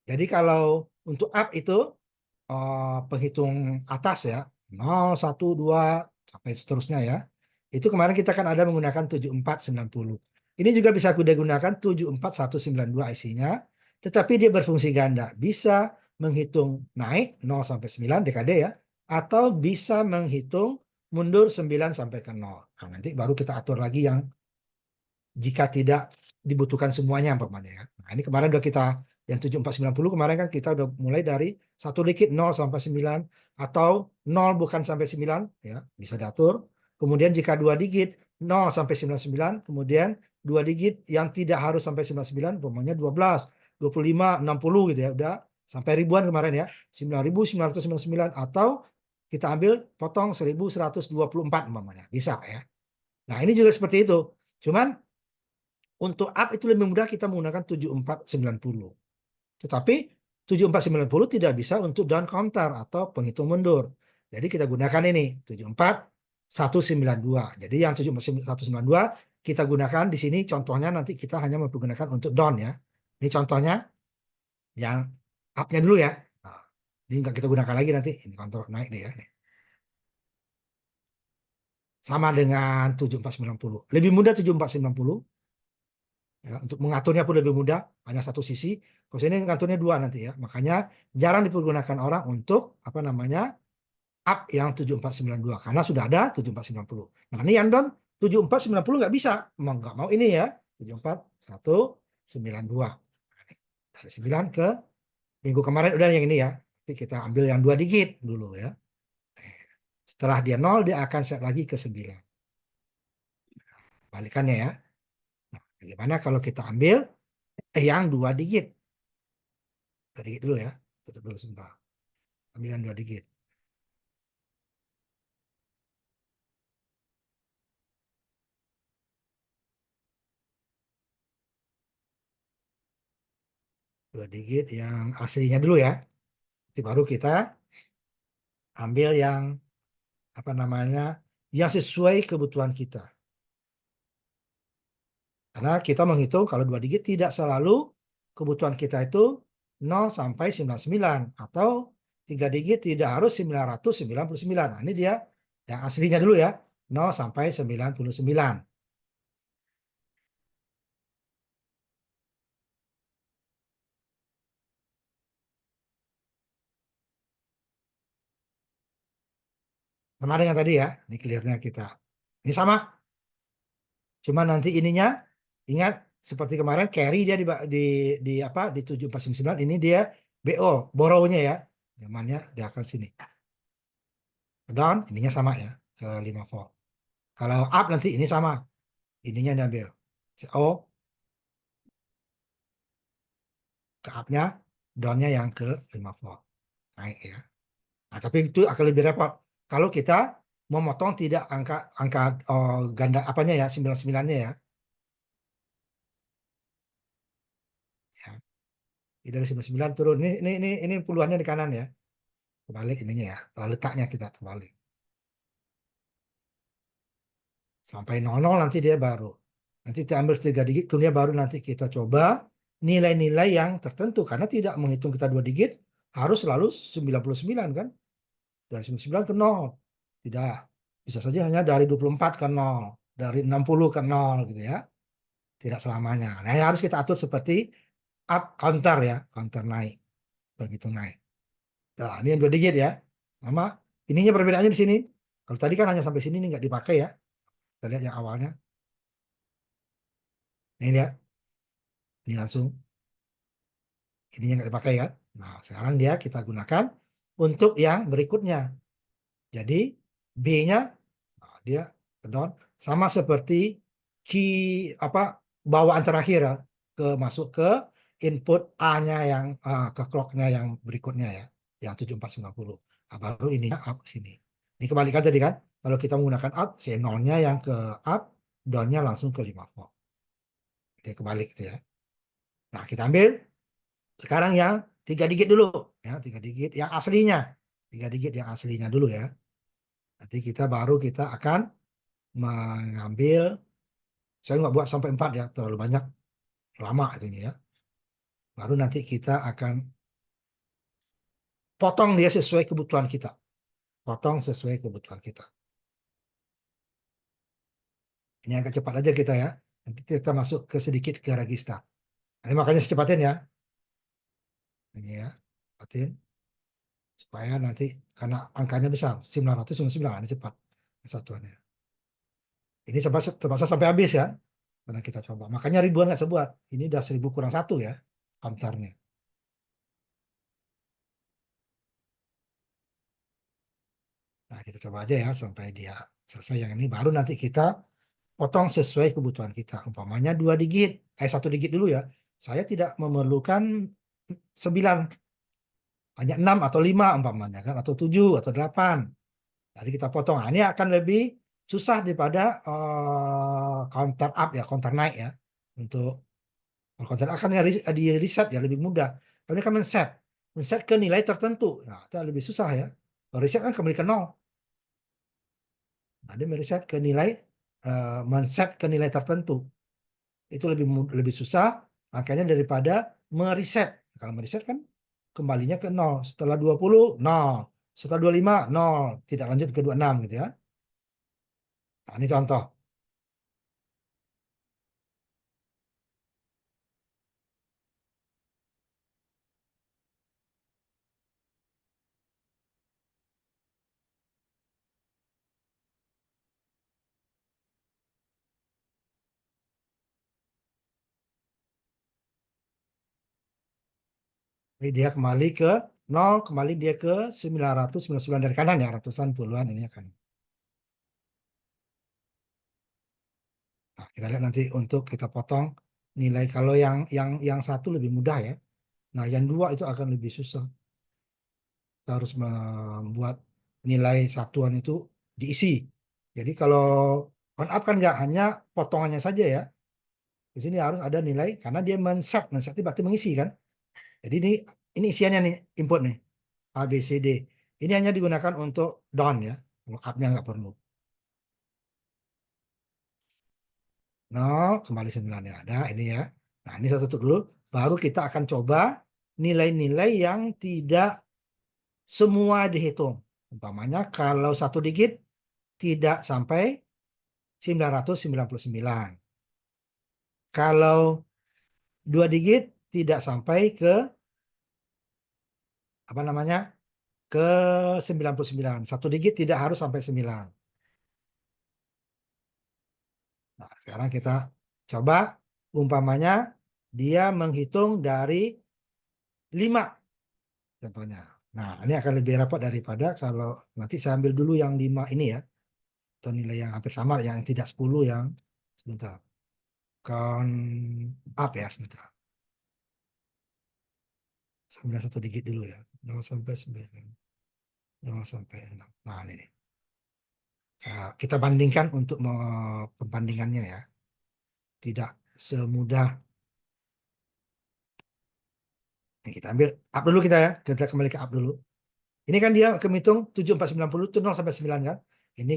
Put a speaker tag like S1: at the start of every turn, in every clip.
S1: Jadi kalau untuk up itu penghitung atas ya, 0, 1, 2 sampai seterusnya ya. Itu kemarin kita kan ada menggunakan 7490. Ini juga bisa kita gunakan 74192 IC-nya, tetapi dia berfungsi ganda. Bisa menghitung naik 0 sampai 9 dekade ya, atau bisa menghitung mundur 9 sampai ke 0. Nah, nanti baru kita atur lagi yang jika tidak dibutuhkan semuanya umpamanya ya. Nah, ini kemarin udah kita yang 7490 kemarin kan kita udah mulai dari satu dikit 0 sampai 9 atau 0 bukan sampai 9 ya, bisa diatur. Kemudian jika dua digit 0 sampai 99, kemudian dua digit yang tidak harus sampai 99 umpamanya 12, 25, 60 gitu ya. Udah sampai ribuan kemarin ya. 9999 atau kita ambil potong 1124 umpamanya. Bisa ya. Nah, ini juga seperti itu. Cuman untuk up itu lebih mudah kita menggunakan 7490. Tetapi 7490 tidak bisa untuk down counter atau penghitung mundur. Jadi kita gunakan ini 74192. Jadi yang 74192 kita gunakan di sini contohnya nanti kita hanya menggunakan untuk down ya. Ini contohnya yang up-nya dulu ya. Nah, ini enggak kita gunakan lagi nanti. Ini kontrol naik deh ya. Sama dengan 7490. Lebih mudah 7490. Ya, untuk mengaturnya pun lebih mudah, hanya satu sisi. Kalau ini ngaturnya dua nanti ya. Makanya jarang dipergunakan orang untuk apa namanya up yang 7492 karena sudah ada 7490. Nah, ini yang down 7490 nggak bisa. Mau nggak mau ini ya 74192. Dari 9 ke minggu kemarin udah yang ini ya. Nanti kita ambil yang dua digit dulu ya. Setelah dia 0 dia akan set lagi ke 9. Balikannya ya. Nah, bagaimana kalau kita ambil yang dua digit? Dua digit dulu ya. Tutup dulu sebentar. Ambil yang dua digit. Dua digit yang aslinya dulu ya. Nanti baru kita ambil yang apa namanya yang sesuai kebutuhan kita. Karena kita menghitung kalau dua digit tidak selalu kebutuhan kita itu 0 sampai 99 atau tiga digit tidak harus 999. Nah, ini dia yang aslinya dulu ya. 0 sampai 99. Sama dengan tadi ya. Ini clearnya kita. Ini sama. Cuma nanti ininya ingat seperti kemarin carry dia di apa di 7499 ini dia BO borrownya ya. Zamannya dia akan sini. Down ininya sama ya ke 5 volt. Kalau up nanti ini sama. Ininya diambil. CO ke up-nya, down-nya yang ke 5 volt. Naik ya. Nah, tapi itu akan lebih repot. Kalau kita memotong tidak angka angka ganda apanya ya 99-nya ya. Ya. Ini dari 99 turun. Ini puluhannya di kanan ya. Kebalik ininya ya. Letaknya kita terbalik. Sampai 00 nanti dia baru. Nanti kita ambil 3 digit, kemudian baru nanti kita coba nilai-nilai yang tertentu. Karena tidak menghitung kita 2 digit, harus selalu 99 kan. Dari 99 ke 0. Tidak. Bisa saja hanya dari 24 ke 0. Dari 60 ke 0 gitu ya. Tidak selamanya. Nah, yang harus kita atur seperti up counter ya. Counter naik. Begitu naik. Nah, ini yang 2 digit ya. Sama. Ininya perbedaannya di sini. Kalau tadi kan hanya sampai sini ini nggak dipakai ya. Kita lihat yang awalnya. Ini lihat. Ini langsung. Ini yang nggak dipakai kan. Nah, sekarang dia kita gunakan untuk yang berikutnya. Jadi B-nya nah, dia down sama seperti key apa bawaan terakhir ya, ke masuk ke input A-nya yang ke clock-nya yang berikutnya ya, yang 7490. Nah, baru ininya up ke sini. Ini kebalikan tadi kan. Kalau kita menggunakan up, si 0-nya yang ke up, down-nya langsung ke 5 volt. Dia kebalik itu ya. Nah, kita ambil sekarang yang tiga digit dulu ya, tiga digit yang aslinya. Tiga digit yang aslinya dulu ya. Nanti kita baru kita akan mengambil Saya nggak buat sampai 4 ya, terlalu banyak, lama ini ya. Baru nanti kita akan potong dia sesuai kebutuhan kita. Potong sesuai kebutuhan kita. Ini agak cepat aja kita ya. Nanti kita masuk ke sedikit ke regista. Ini makanya secepatin ya. Ini ya, cepatin. Supaya nanti, karena angkanya besar, 999, ini cepat satuannya. Ini terpaksa sampai habis ya. Karena kita coba. Makanya ribuan nggak sebuat. Ini udah 1000 kurang 1 ya, counternya. Nah, kita coba aja ya sampai dia selesai yang ini. Baru nanti kita potong sesuai kebutuhan kita. Umpamanya 2 digit, 1 digit dulu ya. Saya tidak memerlukan 9, hanya 6 atau 5 umpamanya kan, atau 7 atau 8. Jadi kita potong. Nah, ini akan lebih susah daripada counter up ya, counter naik ya. Untuk kalau counter up kan di reset ya lebih mudah. Kalau ini kan men-set ke nilai tertentu. Nah, itu lebih susah ya. Kalau reset kan kembali ke 0. Nah, dia men-set ke nilai tertentu. Itu lebih susah makanya daripada mereset. Kalau mereset kan kembalinya ke 0. Setelah 20, 0. Setelah 25, 0. Tidak lanjut ke 26 gitu ya. Nah, ini contoh. Ini dia kembali ke 0, kembali dia ke 999 dari kanan ya, ratusan puluhan ini akan. Nah, kita lihat nanti untuk kita potong nilai. Kalau yang satu lebih mudah ya. Nah, yang dua itu akan lebih susah. Kita harus membuat nilai satuan itu diisi. Jadi kalau on up kan nggak hanya potongannya saja ya. Di sini harus ada nilai karena dia men-set itu berarti mengisi kan. Jadi ini isiannya nih, input nih. A, B, C, D. Ini hanya digunakan untuk down ya. Kalau up-nya nggak perlu. 0, kembali 9 ya ada ini ya. Nah, ini satu dulu. Baru kita akan coba nilai-nilai yang tidak semua dihitung. Umpamanya kalau 1 digit tidak sampai 999. Kalau 2 digit tidak sampai ke apa namanya? Ke 99. 1 digit tidak harus sampai 9. Nah, sekarang kita coba umpamanya dia menghitung dari 5 contohnya. Nah, ini akan lebih rapat daripada kalau nanti saya ambil dulu yang 5 ini ya. Atau nilai yang hampir sama, yang tidak 10 yang sebentar. Count up ya sebentar. 1 digit dulu ya. 0 sampai 9. 0 sampai 6. Nah, ini nih. Kita bandingkan untuk perbandingannya ya. Tidak semudah. Nah, kita ambil up dulu kita ya. Kita kembali ke up dulu. Ini kan dia menghitung 7490 itu 0 sampai 9 kan. Ini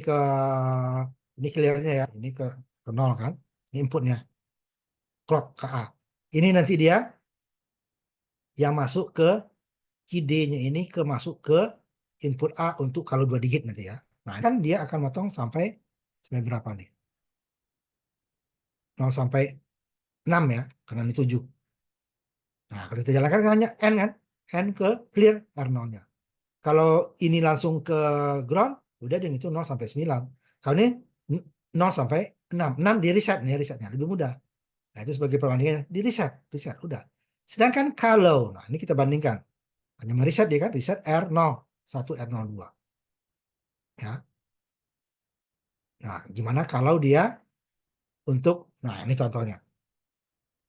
S1: ini clearnya ya. Ini ke 0 kan. Ini inputnya. Clock ke A. Ini nanti dia yang masuk ke ID-nya ini masuk ke input A untuk kalau 2 digit nanti ya. Nah, kan dia akan motong sampai berapa nih? 0 sampai 6 ya, karena ini 7. Nah, kalau kita jalankan hanya N kan, N ke clear R0-nya. Kalau ini langsung ke ground, udah dengan itu 0 sampai 9. Kalau ini 0 sampai 6. 6 di reset nih, resetnya lebih mudah. Nah, itu sebagai perbandingan di reset udah. Sedangkan kalau, nah ini kita bandingkan. Hanya mereset dia kan, reset R0, 1 R02. Ya. Nah, gimana kalau dia nah ini contohnya.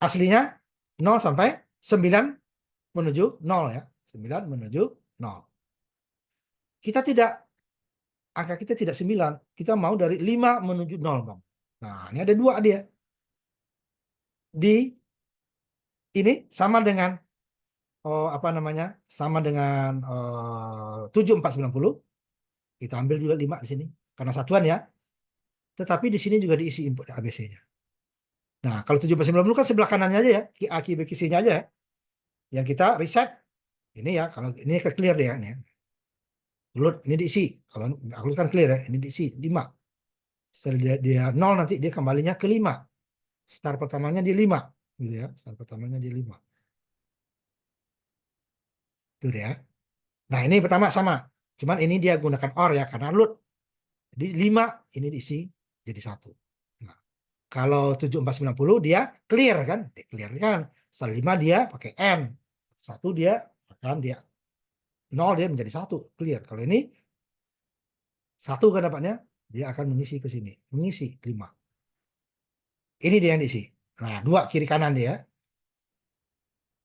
S1: Aslinya 0 sampai 9 menuju 0 ya. 9 menuju 0. Angka kita tidak 9. Kita mau dari 5 menuju 0, Bang. Nah, ini ada 2 dia. Ini sama dengan apa namanya? Sama dengan 7490. Kita ambil juga 5 di sini karena satuan ya. Tetapi di sini juga diisi input ABC-nya. Nah, kalau 790 kan sebelah kanannya aja ya, A, Q, B, Q, C-nya aja ya. Yang kita reset, ini ya, kalau ini ke clear dia. Ini, ya. Load, ini diisi. Kalau aku kan clear ya, ini diisi 5. Setelah dia 0 nanti dia kembalinya ke 5. Start pertamanya di 5. Gitu ya, start pertamanya di 5. Itu dia. Nah, ini pertama sama. Cuman ini dia gunakan OR ya, karena load. Jadi 5, ini diisi jadi 1. Nah, kalau 7490 dia clear kan? Dia clear kan. Setelah 5 dia pakai N. 1 dia akan dia 0 dia menjadi 1. Clear. Kalau ini 1 kan dapatnya, dia akan mengisi ke sini. Mengisi 5. Ini dia yang diisi. Nah, 2 kiri kanan dia.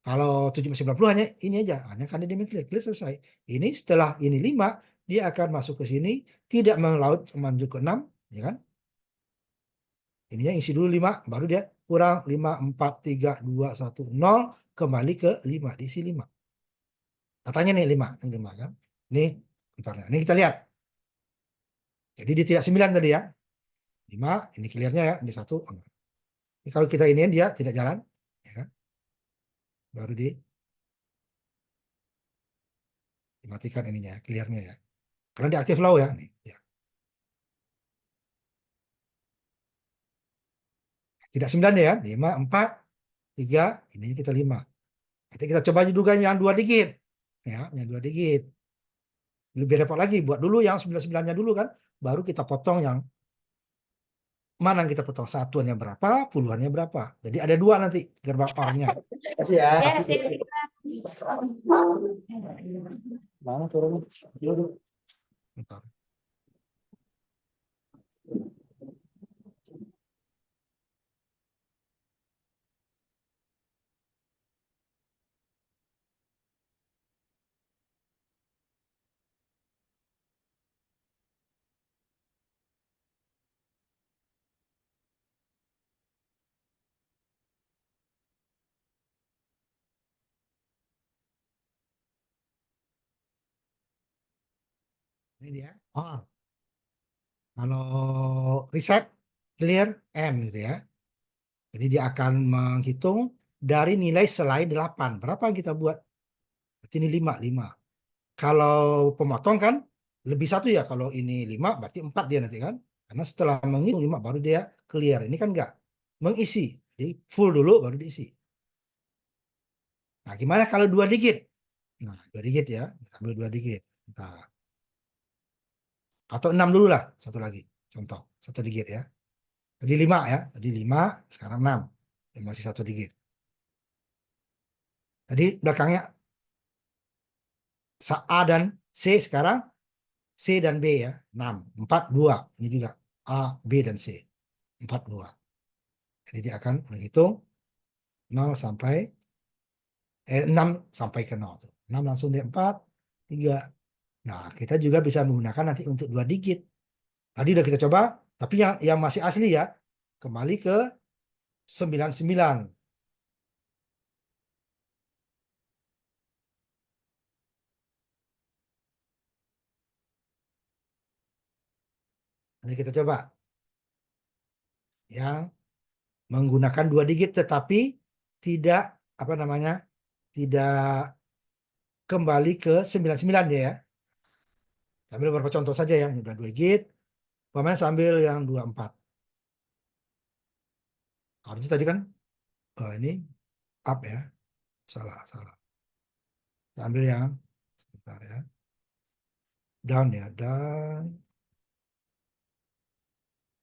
S1: Kalau 790 hanya ini aja. Hanya karena dia clear. Clear selesai. Ini setelah ini 5, dia akan masuk ke sini. Tidak melaut menuju ke 6. Ya kan? Ininya isi dulu 5, baru dia kurang 5, 4, 3, 2, 1, 0, kembali ke 5, diisi 5. Katanya nih 5, ini 5 kan. Nih, bentar. Ini kita lihat. Jadi dia tidak 9 tadi ya. 5, ini clearnya ya, ini 1. Ini kalau kita ini dia tidak jalan. Ya kan? Baru dimatikan ininya, clearnya ya. Karena dia aktif low ya. Nih, ya. Tidak 9 ya, 5, 4, 3, ini kita 5. Nanti kita coba juga yang 2 digit. Ya, yang 2 digit. Lebih repot lagi, buat dulu yang 9-9-nya dulu kan. Baru kita potong yang mana yang kita potong, satuannya berapa, puluhannya berapa. Jadi ada 2 nanti gerbang OR-nya. Kasih ya. Mana turun? Bentar. Ini dia. Oh, kalau reset clear M gitu ya. Jadi dia akan menghitung dari nilai selain 8. Berapa yang kita buat? Berarti ini 5, 5. Kalau pemotong kan lebih 1 ya. Kalau ini 5 berarti 4 dia nanti kan. Karena setelah menghitung 5 baru dia clear. Ini kan enggak. Mengisi. Jadi full dulu baru diisi. Nah, gimana kalau 2 digit? Nah, 2 digit ya. Kita ambil 2 digit. Nah, atau 6 dulu lah. Satu lagi. Contoh. 1 digit ya. Tadi 5 ya. Tadi 5, sekarang 6. Ya, masih 1 digit. Tadi belakangnya A dan C, sekarang C dan B ya. 6. 4, 2. Ini juga A, B, dan C. 4, 2. Jadi dia akan menghitung 0 sampai 6 sampai ke 0. 6 langsung dia 4, 3. Nah, kita juga bisa menggunakan nanti untuk 2 digit. Tadi udah kita coba, tapi yang masih asli ya, kembali ke 99. Ini kita coba yang menggunakan 2 digit tetapi tidak apa namanya? Tidak kembali ke 99 dia ya. Sambil beberapa contoh saja ya, udah 2 digit. Pemain sambil yang 24. Harusnya tadi kan ini up ya. Salah, salah. Ambil yang sebentar ya. Down ya, down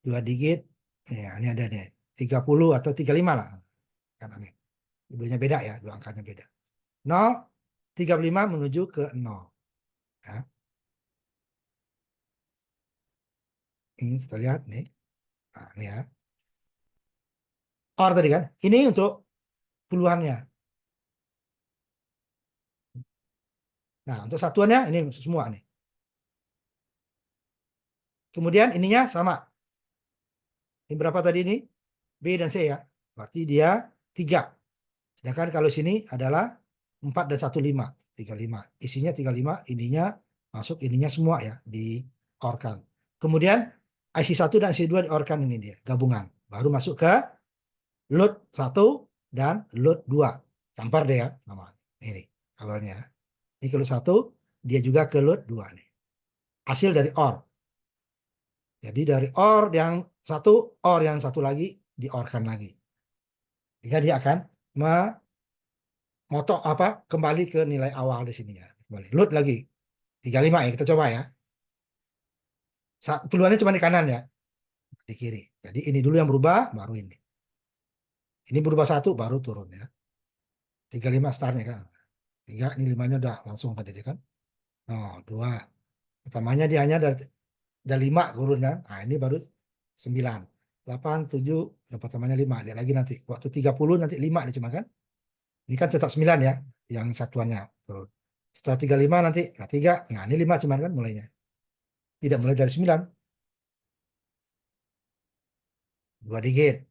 S1: 2 digit. Ya, ini ada nih. 30 atau 35 lah. Kan aneh. Duanya beda ya, dua angkanya beda. 0, 35 menuju ke 0. Ya. Ini kita lihat nih. Nah, ini ya. OR tadi kan. Ini untuk puluhannya. Nah, untuk satuannya ini semua nih. Kemudian ininya sama. Ini berapa tadi ini? B dan C ya. Berarti dia 3. Sedangkan kalau sini adalah 4 dan 1, 5. 35. Isinya 35, ininya masuk, ininya semua ya, di OR-kan. Kemudian IC1 dan IC2 di OR-kan ini dia, gabungan. Baru masuk ke load 1 dan load 2. Campur deh ya sama ini kabelnya. Ini ke load 1, dia juga ke load 2 nih. Hasil dari OR. Jadi dari OR yang satu, OR yang satu lagi, di-OR-kan lagi. Sehingga dia akan memotong kembali ke nilai awal di sini ya. Kembali. Load lagi. 35 ya, kita coba ya. Peluangnya cuma di kanan ya, di kiri. Jadi ini dulu yang berubah, baru ini. Ini berubah satu, baru turun ya. 35 startnya kan. 3, ini 5-nya udah langsung tadi kan. Oh, 2. Pertamanya dia hanya dari 5 turun kan. Nah, ini baru 9. 8, 7, yang pertamanya 5. Lihat lagi nanti. Waktu 30 nanti 5 nih cuma kan. Ini kan tetap 9 ya, yang satuannya turun. Setelah 35 nanti, nah 3. Nah, ini 5 cuman kan mulainya. Tidak mulai dari 9. 2 digit.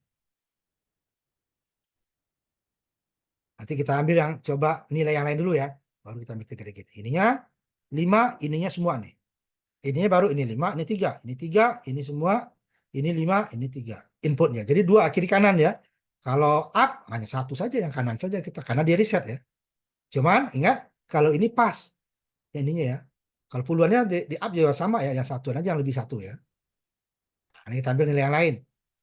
S1: Nanti kita ambil yang coba nilai yang lain dulu ya. Baru kita ambil 3 digit. Ininya 5, ininya semua nih. Ininya baru ini 5, ini 3. Ini 3, ini semua. Ini 5, ini 3. Inputnya. Jadi 2 kiri kanan ya. Kalau up hanya satu saja yang kanan saja kita karena dia reset ya. Cuman ingat kalau ini pas ya ininya ya. Kalau puluhannya di up juga sama ya, yang satuan aja yang lebih satu ya. Nah, ini kita ambil nilai yang lain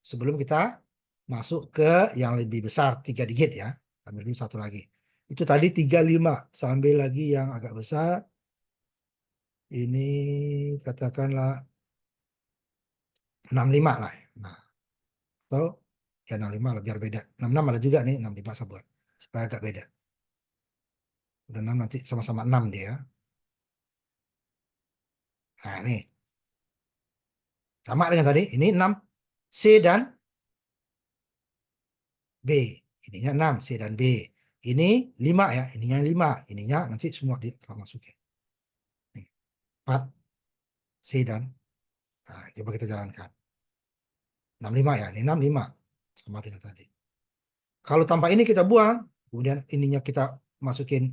S1: sebelum kita masuk ke yang lebih besar 3 digit ya. Ambil ini satu lagi. Itu tadi 35. Sambil lagi yang agak besar. Ini katakanlah 65 lah. Nah, atau ya 65 lah biar beda. 66 ada juga nih, 65 saya buat supaya agak beda. Udah 6 nanti sama-sama 6 dia. Nah, nih. Sama dengan tadi, ini 6 C dan B. Ininya 6 C dan B. Ini 5 ya, ininya 5, ininya nanti semua kita masukin. Nih, 4 C dan nah, coba kita jalankan. 65 ya, ini 65 sama dengan tadi. Kalau tanpa ini kita buang, kemudian ininya kita masukin,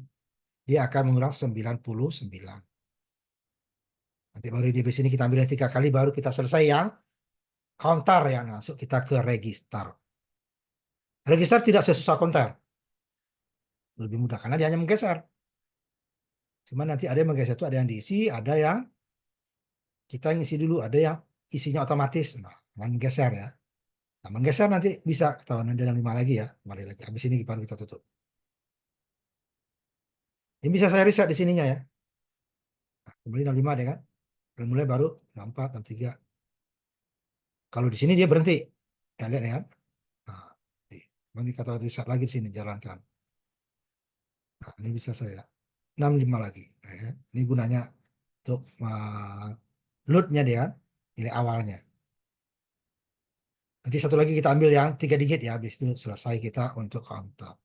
S1: dia akan mengulang 99. Nanti baru di sini kita ambil yang 3 kali, baru kita selesai yang counter yang masuk kita ke register. Register tidak sesusah counter. Lebih mudah karena dia hanya menggeser. Cuma nanti ada yang menggeser itu ada yang diisi, ada yang kita ngisi dulu, ada yang isinya otomatis. Nah, menggeser ya. Nah, menggeser nanti bisa ketahuan ada yang 5 lagi ya. Kembali lagi. Habis ini baru kita tutup. Ini bisa saya reset di sininya ya. Nah, kembali 65 deh kan. Mulai baru 64, 63. Kalau di sini dia berhenti. Ya, lihat ya. Nah, ini kata reset lagi di sini jalankan. Nah, ini bisa saya 65 lagi. Nah, ya. Ini gunanya untuk load-nya dia kan, nilai awalnya. Nanti satu lagi kita ambil yang 3 digit ya, habis itu selesai kita untuk counter.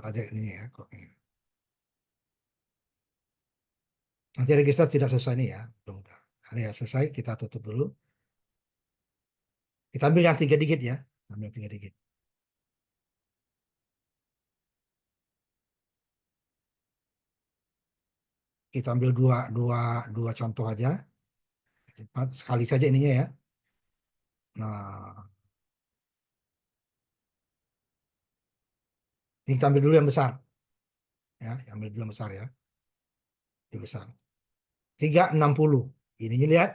S1: Ada ini ya. Nanti register tidak selesai nih ya. Belum. Ini ya selesai, kita tutup dulu. Kita ambil yang 3 digit ya. Ambil 3 digit. Kita ambil dua contoh aja. Cepat, sekali saja ininya ya. Nah, ini kita ambil dulu yang besar. Ya, ambil dulu yang besar ya. Yang besar. 360. Ininya lihat.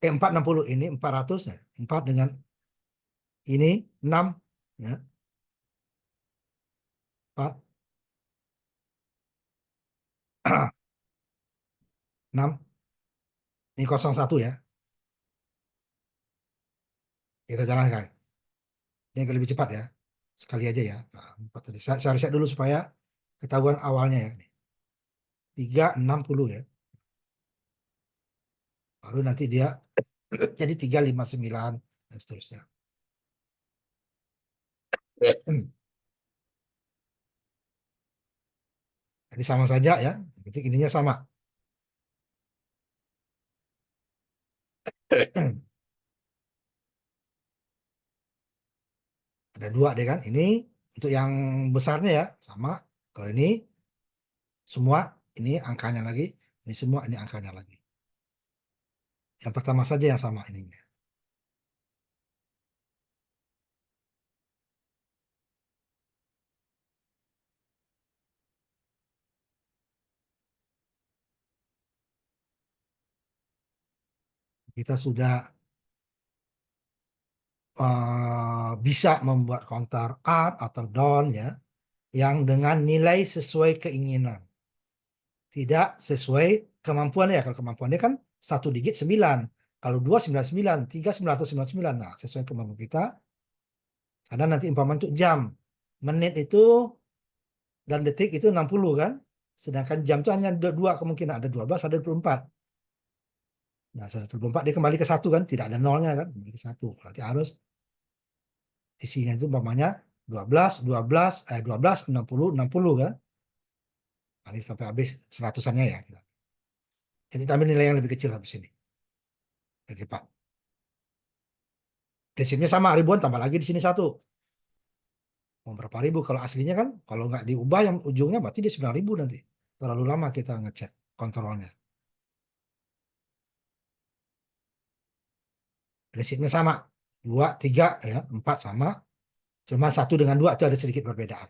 S1: 460. Ini 400 ya. 4 dengan ini 6 ya. 4 6. Ini 01 ya. Kita jalankan. Ini agak lebih cepat ya. Sekali aja ya. Nah, 4 tadi. Saya reset dulu supaya ketahuan awalnya ya. 360 ya. Baru nanti dia jadi 359 dan seterusnya. Jadi sama saja ya. Berarti ininya sama. Ada 2 deh kan. Ini untuk yang besarnya ya sama. Kalau ini semua ini angkanya lagi, ini semua ini angkanya lagi. Yang pertama saja yang sama ininya. Kita sudah bisa membuat counter up atau down ya, yang dengan nilai sesuai keinginan, tidak sesuai kemampuan ya. Kalau kemampuannya kan satu digit 9, kalau 2 99, 3 999. Nah, sesuai kemampuan kita. Karena nanti umpama untuk jam, menit itu dan detik itu 60 kan. Sedangkan jam itu hanya ada dua kemungkinan, ada 12, ada 24. Nah, 124 dia kembali ke satu kan, tidak ada nolnya kan, kembali ke satu. Nanti harus isinya itu umpamanya 12, 12, 12, 60, 60 kan. Nah, ini sampai habis seratusannya ya. Jadi kita ambil nilai yang lebih kecil habis ini. Lebih cepat. Prinsipnya sama, ribuan tambah lagi di sini satu. Mau berapa ribu? Kalau aslinya kan, kalau nggak diubah yang ujungnya berarti dia 9.000 nanti. Terlalu lama kita ngecek kontrolnya. Prinsipnya sama. 2, 3, ya, 4 sama. Cuma 1 dengan 2 itu ada sedikit perbedaan.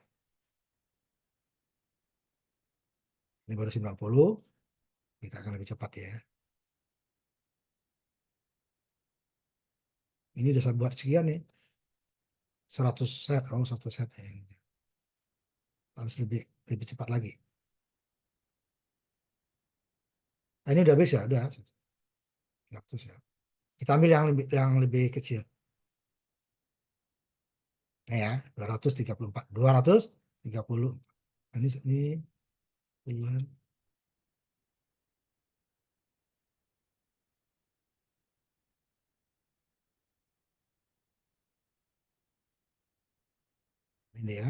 S1: Ini baru 90. Kita akan lebih cepat ya. Ini udah saya buat sekian nih. 100 set. Oh, 100 set. Ya. Harus lebih lebih cepat lagi. Nah, ini udah habis ya. Udah. 100 ya. Kita ambil yang lebih kecil. Nah ya, 234. 230. Ini puluhan. Ini ya.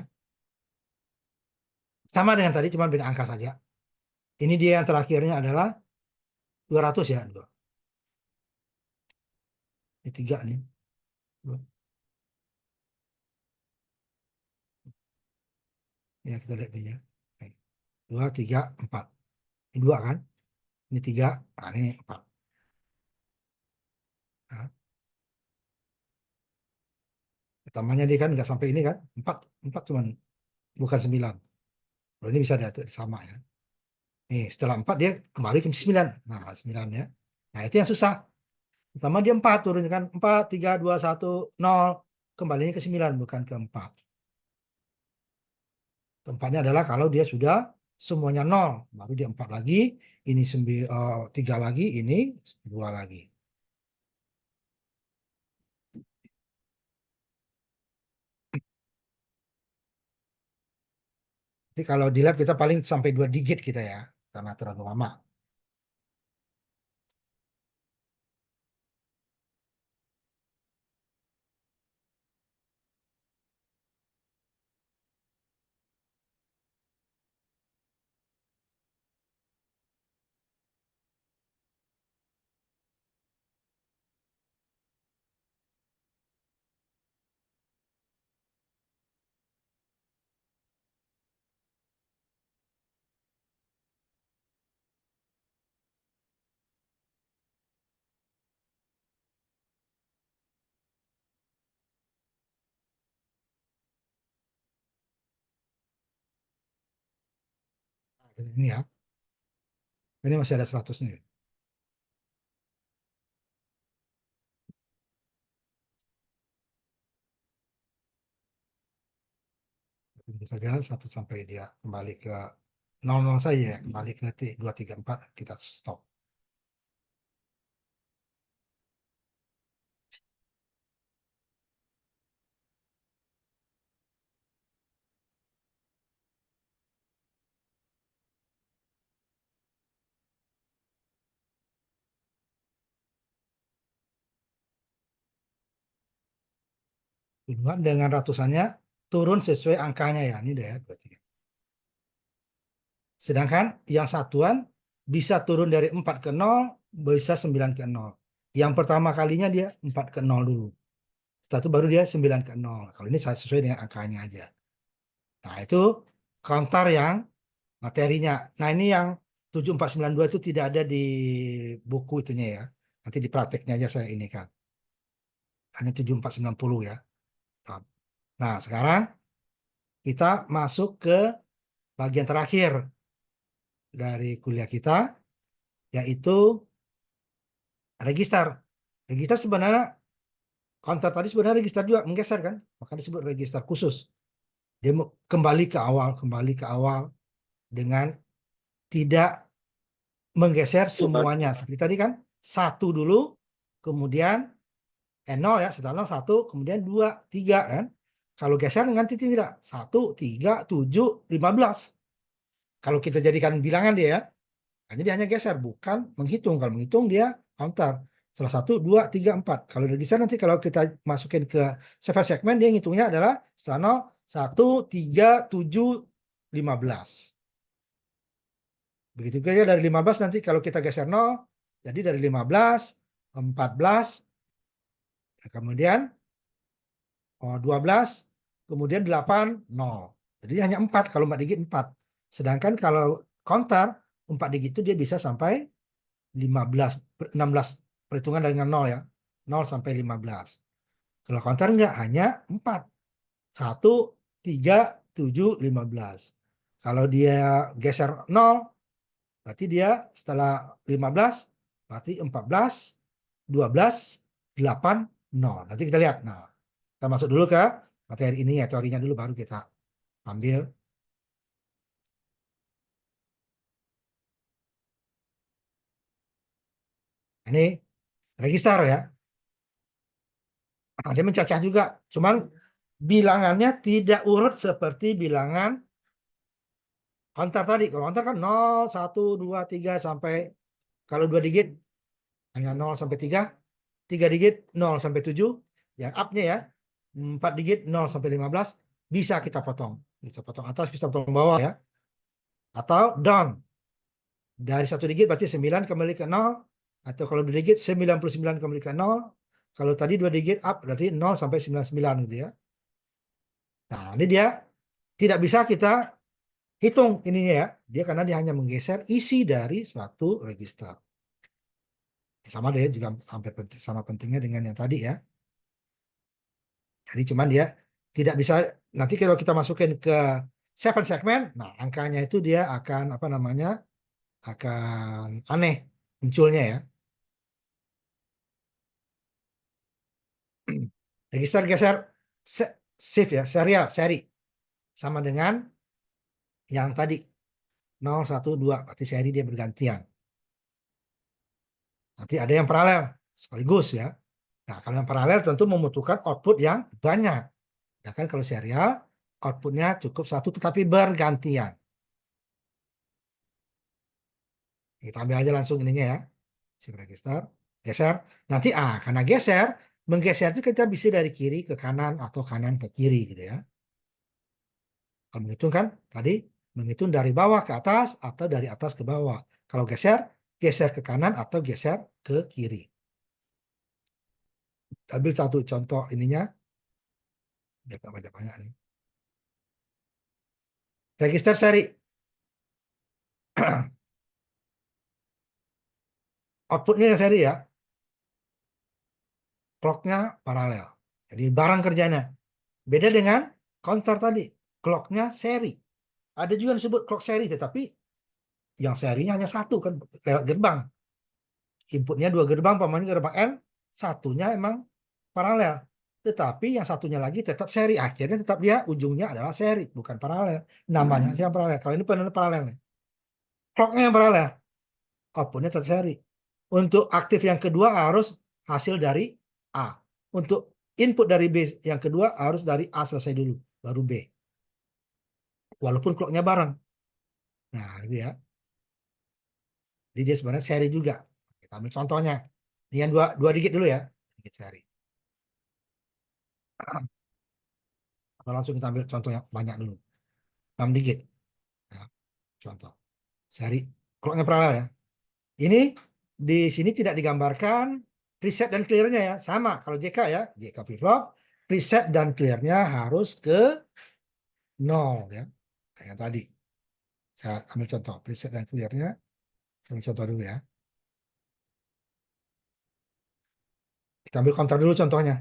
S1: Sama dengan tadi, cuma beda angka saja. Ini dia yang terakhirnya adalah 200 ya. Ini 3 nih. 2. Ya, kita lihat dia. 2, 3, 4. Ini 2 kan? Ini 3. Nah, ini 4. Nah, pertamanya dia kan nggak sampai ini kan? 4. 4 cuman. Bukan 9. Kalau ini bisa diatur sama ya. Nih, setelah 4 dia kembali ke 9. Nah, 9 ya. Nah, itu yang susah. Pertama dia 4 turunnya kan. 4, 3, 2, 1, 0. Kembalinya ke 9, bukan ke 4. Keempatnya adalah kalau dia sudah semuanya 0. Baru dia 4 lagi. Ini 3 lagi. Ini 2 lagi. Jadi kalau di lab kita paling sampai 2 digit kita ya. Karena terlalu lama. Ini ya. Ini masih ada 100-nya. Tentu saja 1 sampai dia kembali ke 00 saja ya. Kembali ke 2, 3, 4. Kita stop. Tujuan dengan ratusannya turun sesuai angkanya ya. Ini deh ya. 2, 3. Sedangkan yang satuan bisa turun dari 4 ke 0, bisa 9 ke 0. Yang pertama kalinya dia 4 ke 0 dulu. Setelah itu baru dia 9 ke 0. Kalau ini sesuai dengan angkanya aja. Nah, itu counter yang materinya. Nah, ini yang 7492 itu tidak ada di buku itunya ya. Nanti di prakteknya aja saya ini kan. Hanya 7490 ya. Nah, sekarang kita masuk ke bagian terakhir dari kuliah kita, yaitu register. Register sebenarnya, counter tadi sebenarnya register juga, menggeser kan. Maka disebut register khusus. Dia kembali ke awal dengan tidak menggeser semuanya. Seperti tadi kan, satu dulu, kemudian nol ya, setelah nol satu, kemudian dua, tiga kan. Kalau geser nanti tidak, 1, 3, 7, 15. Kalau kita jadikan bilangan dia ya, jadi hanya geser, bukan menghitung. Kalau menghitung dia counter. Salah 1, 2, 3, 4. Kalau geser nanti kalau kita masukin ke seven segmen, dia ngitungnya adalah setelah 0, 1, 3, 7, 15. Begitu juga dari 15 nanti kalau kita geser 0, jadi dari 15, 14, kemudian 12, kemudian 8, 0. Jadi hanya 4, kalau 4 digit 4. Sedangkan kalau counter, 4 digit itu dia bisa sampai 15, 16 perhitungan dengan 0 ya. 0 sampai 15. Kalau counter enggak, hanya 4. 1, 3, 7, 15. Kalau dia geser 0, berarti dia setelah 15, berarti 14, 12, 8, 0. Nanti kita lihat. Nah, kita masuk dulu ke materi ini ya, teorinya dulu baru kita ambil. Ini register ya. Nah, dia mencacah juga, cuman bilangannya tidak urut seperti bilangan counter tadi. Kalau counter kan 0, 1, 2, 3 sampai, kalau 2 digit hanya 0 sampai 3, 3 digit 0 sampai 7, yang up-nya ya, 4 digit 0 sampai 15, bisa kita potong. Bisa potong atas, bisa potong bawah ya. Atau down. Dari 1 digit berarti 9 kembali ke 0, atau kalau 2 digit 99 kembali ke 0. Kalau tadi 2 digit up berarti 0 sampai 99 gitu ya. Nah, ini dia tidak bisa kita hitung ininya ya. Dia karena dia hanya menggeser isi dari suatu register. Sama dia juga sampai sama pentingnya dengan yang tadi ya. Jadi cuman dia tidak bisa, nanti kalau kita masukin ke seven segmen, nah angkanya itu dia akan apa namanya, akan aneh munculnya ya. Register geser shift ya, serial, seri. Sama dengan yang tadi 0, 1, 2, berarti seri dia bergantian. Nanti ada yang paralel sekaligus ya. Nah, kalau yang paralel tentu membutuhkan output yang banyak. Ya kan, kalau serial outputnya cukup satu tetapi bergantian. Kita ambil aja langsung ininya ya. Shift register, geser. Nanti karena geser, menggeser itu kita bisa dari kiri ke kanan atau kanan ke kiri gitu ya. Kalau menghitung kan tadi menghitung dari bawah ke atas atau dari atas ke bawah. Kalau geser, geser ke kanan atau geser ke kiri. Ambil satu contoh ininya. Biar gak banyak-banyak nih. Register seri. Outputnya yang seri ya. Clocknya paralel. Jadi barang kerjanya. Beda dengan counter tadi. Clocknya seri. Ada juga yang disebut clock seri, tetapi yang serinya hanya satu kan, lewat gerbang. Inputnya 2 gerbang, pamannya gerbang N, satunya emang paralel. Tetapi yang satunya lagi tetap seri. Akhirnya tetap dia ujungnya adalah seri, bukan paralel. Namanya sih yang paralel. Kalau ini benar paralel nih. Clocknya yang paralel. Outputnya tetap seri. Untuk aktif yang kedua harus hasil dari A. Untuk input dari B yang kedua harus dari A selesai dulu, baru B. Walaupun clocknya bareng. Nah, itu ya. Jadi dia sebenarnya seri juga. Kita ambil contohnya. Ini yang dua digit dulu ya. Digit seri. Atau langsung kita ambil contoh yang banyak dulu. 6 digit. Nah, contoh. Seri. Clocknya paralel ya. Ini di sini tidak digambarkan preset dan clearnya ya. Sama kalau JK ya. JK flip-flop. Preset dan clearnya harus ke 0 ya. yang tadi. Saya ambil contoh preset dan clear-nya. Saya ambil contoh dulu ya. Kita ambil counter dulu contohnya.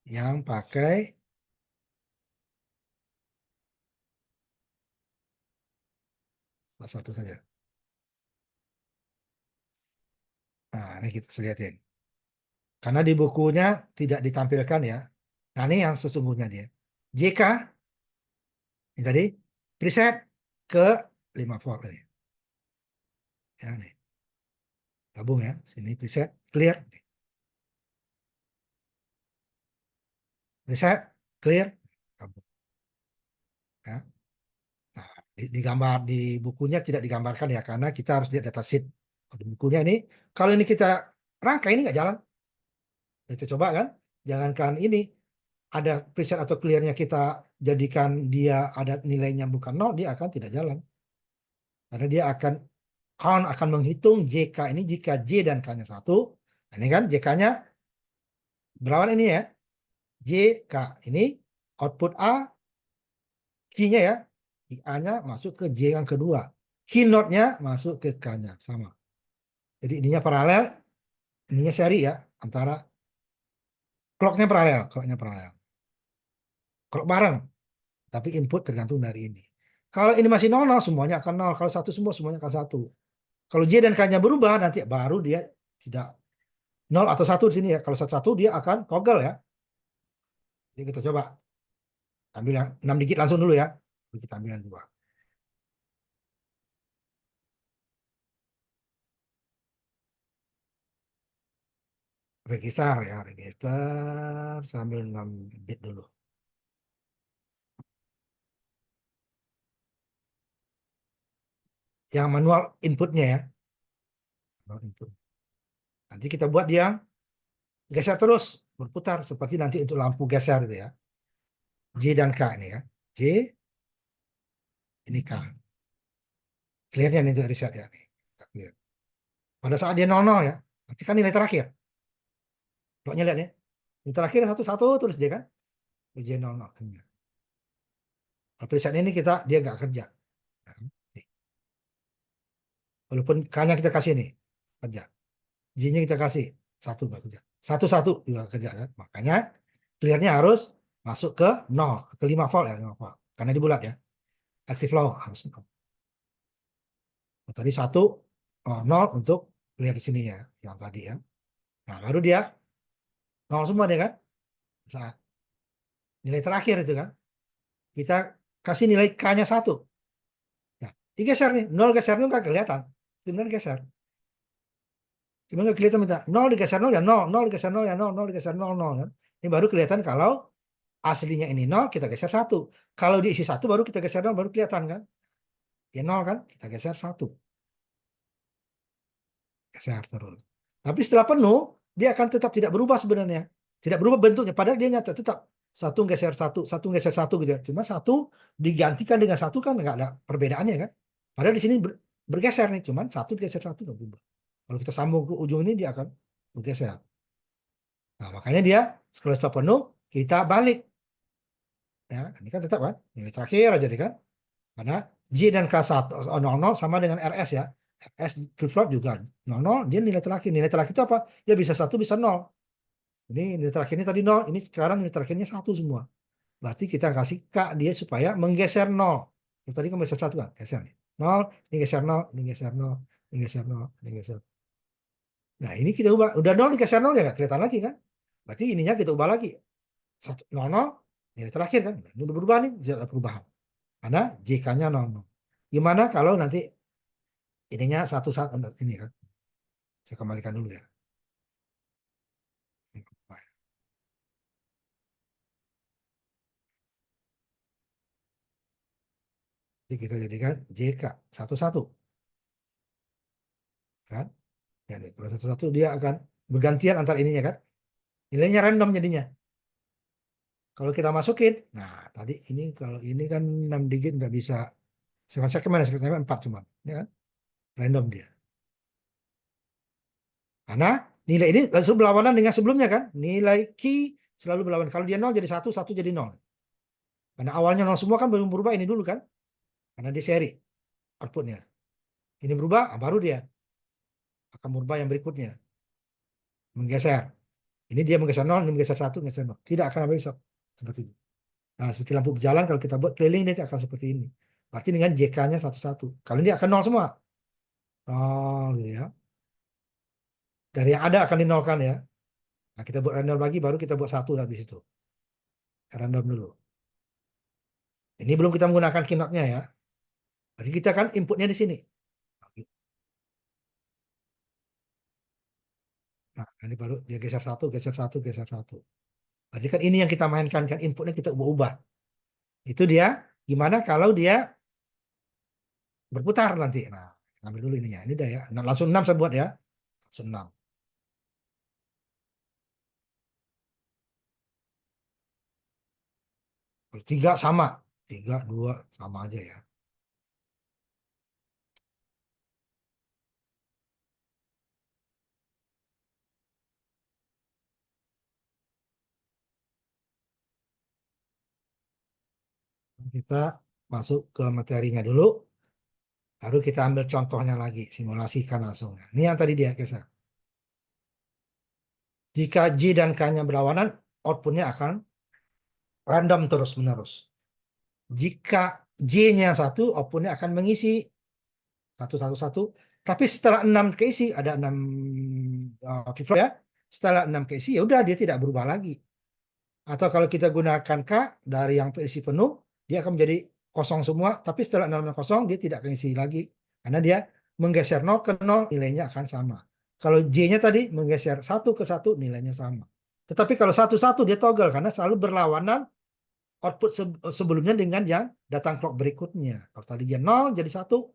S1: Yang pakai salah satu saja. Nah, ini kita lihatin. Karena di bukunya tidak ditampilkan ya. Nah, ini yang sesungguhnya dia. JK, ini tadi, preset ke 5 volt ini. Ya, nih. Gabung ya. Sini preset, clear. Preset, clear. Gabung. Ya. Nah, di gambar di bukunya tidak digambarkan ya, karena kita harus lihat datasheet. Kalau di bukunya ini, kalau ini kita rangkai ini nggak jalan. Kita coba kan, jangankan ini, ada preset atau clearnya kita jadikan dia ada nilainya bukan 0, dia akan tidak jalan. Karena dia akan count, akan menghitung JK ini jika J dan K-nya 1. Nah, ini kan JK-nya berlawan ini ya. JK ini output A, key-nya ya. A-nya masuk ke J yang kedua. Key node-nya masuk ke K-nya. Sama. Jadi ininya paralel, ininya seri ya. Antara clock-nya paralel. Clock-nya paralel. Clock bareng. Tapi input tergantung dari ini. Kalau ini masih 00, semuanya akan 0. Kalau 1 semua, semuanya akan 1. Kalau J dan K-nya berubah, nanti baru dia tidak 0 atau 1 di sini ya. Kalau 1 dia akan toggle ya. Jadi kita coba ambil yang 6 digit langsung dulu ya. Kita ambil yang 2. Register ya, register sambil 6 bit dulu. Yang manual inputnya ya. Manual input. Nanti kita buat dia geser terus, berputar seperti nanti untuk lampu geser itu ya. J dan K ini ya. J, ini K. Clearnya nih untuk reset ya. Nih. Clear. Pada saat dia 00 ya, nanti kan nilai terakhir. Bloknya lihat ya. Nilai terakhir 1-1 terus dia kan. J 00. Kalau preset ini dia nggak kerja. Walaupun K-nya kita kasih nih, kerja. J-nya kita kasih, 1 nggak kerja. 1-1 juga kerja kan. Makanya clearnya harus masuk ke 0, ke 5 volt ya, 5 volt. Karena di bulat ya. Active low harus 0. Tadi 1, 0 untuk clear di sini ya, yang tadi ya. Nah, baru dia 0 semua dia kan. Saat nilai terakhir itu kan. Kita kasih nilai K-nya 1. Nah, digeser nih, 0 geser 0 nggak kelihatan. Sebenarnya geser. Cuma nggak kelihatan minta 0 digeser 0 ya 0, 0 digeser 0 ya 0, 0 digeser 0, 0 kan. Ini baru kelihatan kalau aslinya ini 0, kita geser 1. Kalau diisi 1 baru kita geser 0, baru kelihatan kan. Ya 0 kan, kita geser 1. Geser terus. Tapi setelah penuh, dia akan tetap tidak berubah sebenarnya. Tidak berubah bentuknya, padahal dia nyata tetap satu geser satu geser satu gitu ya. Cuma 1 digantikan dengan 1 kan nggak ada perbedaannya kan. Padahal di sini bergeser nih, cuman 1 digeser 1 nggak berubah. Kalau kita sambung ke ujung ini dia akan bergeser. Nah, makanya dia setelah stop penuh, kita balik. Ya, ini kan tetap kan, nilai terakhir aja deh kan. Karena J dan K1 00 sama dengan RS ya. RS flip-flop juga 00, dia nilai terakhir. Nilai terakhir itu apa? Ya bisa 1 bisa 0. Ini nilai terakhirnya tadi 0, ini sekarang nilai terakhirnya 1 semua. Berarti kita kasih K dia supaya menggeser 0. Yang tadi kan geser 1 kan, geser nih. 0, ini geser 0, ini geser 0, ini geser 0, ini geser. Nah, ini kita ubah. Udah 0 digeser 0 ya nggak kelihatan lagi kan? Berarti ininya kita ubah lagi. 00, nilai terakhir kan. Ini udah berubah nih, ada perubahan. Karena JK-nya 00. Gimana kalau nanti ininya satu-satu ini kan? Saya kembalikan dulu ya. Jadi kita jadikan JK satu-satu kan? Jadi kalau satu-satu dia akan bergantian antar ininya kan? Nilainya random jadinya. Kalau kita masukin, nah tadi ini kalau ini kan 6 digit nggak bisa. Saya kemana? Saya 4 cuma, ya kan? Random dia. Karena nilai ini langsung berlawanan dengan sebelumnya kan? Nilai key selalu berlawanan. Kalau dia 0 jadi 1, 1 jadi 0. Karena awalnya nol semua kan belum berubah ini dulu kan. Karena di seri outputnya. Ini berubah, baru dia akan berubah yang berikutnya. Menggeser. Ini dia menggeser nol, ini menggeser satu, menggeser nol. Tidak akan besok. Seperti itu. Nah, seperti lampu berjalan, kalau kita buat keliling, dia akan seperti ini. Berarti dengan JK-nya satu-satu. Kalau ini akan nol semua. Nol, gitu ya. Dari yang ada akan dinolkan ya. Nah, kita buat random lagi, baru kita buat satu habis itu. Random dulu. Ini belum kita menggunakan keynote-nya ya. Jadi kita kan inputnya di sini. Nah, ini baru dia geser satu, geser satu, geser satu. Berarti kan ini yang kita mainkan, kan inputnya kita ubah-ubah. Itu dia gimana kalau dia berputar nanti. Nah, ambil dulu ininya. Ini dah ya. Nah, langsung 6 saya buat ya. Langsung 6. Kalau 3 sama. 3, 2 sama aja ya. Kita masuk ke materinya dulu. Baru kita ambil contohnya lagi. Simulasikan langsung. Ini yang tadi dia kisah. Jika J dan K-nya berlawanan, outputnya akan random terus-menerus. Jika J-nya satu, outputnya akan mengisi satu satu satu. Tapi setelah 6 keisi, ada 6 flip-flop ya. Setelah 6 keisi, ya udah dia tidak berubah lagi. Atau kalau kita gunakan K dari yang terisi penuh, dia akan menjadi kosong semua. Tapi setelah 6 kosong, dia tidak akan isi lagi. Karena dia menggeser 0 ke 0, nilainya akan sama. Kalau J-nya tadi menggeser satu ke satu, nilainya sama. Tetapi kalau satu-satu dia toggle karena selalu berlawanan output sebelumnya dengan yang datang clock berikutnya. Kalau tadi dia 0 jadi satu,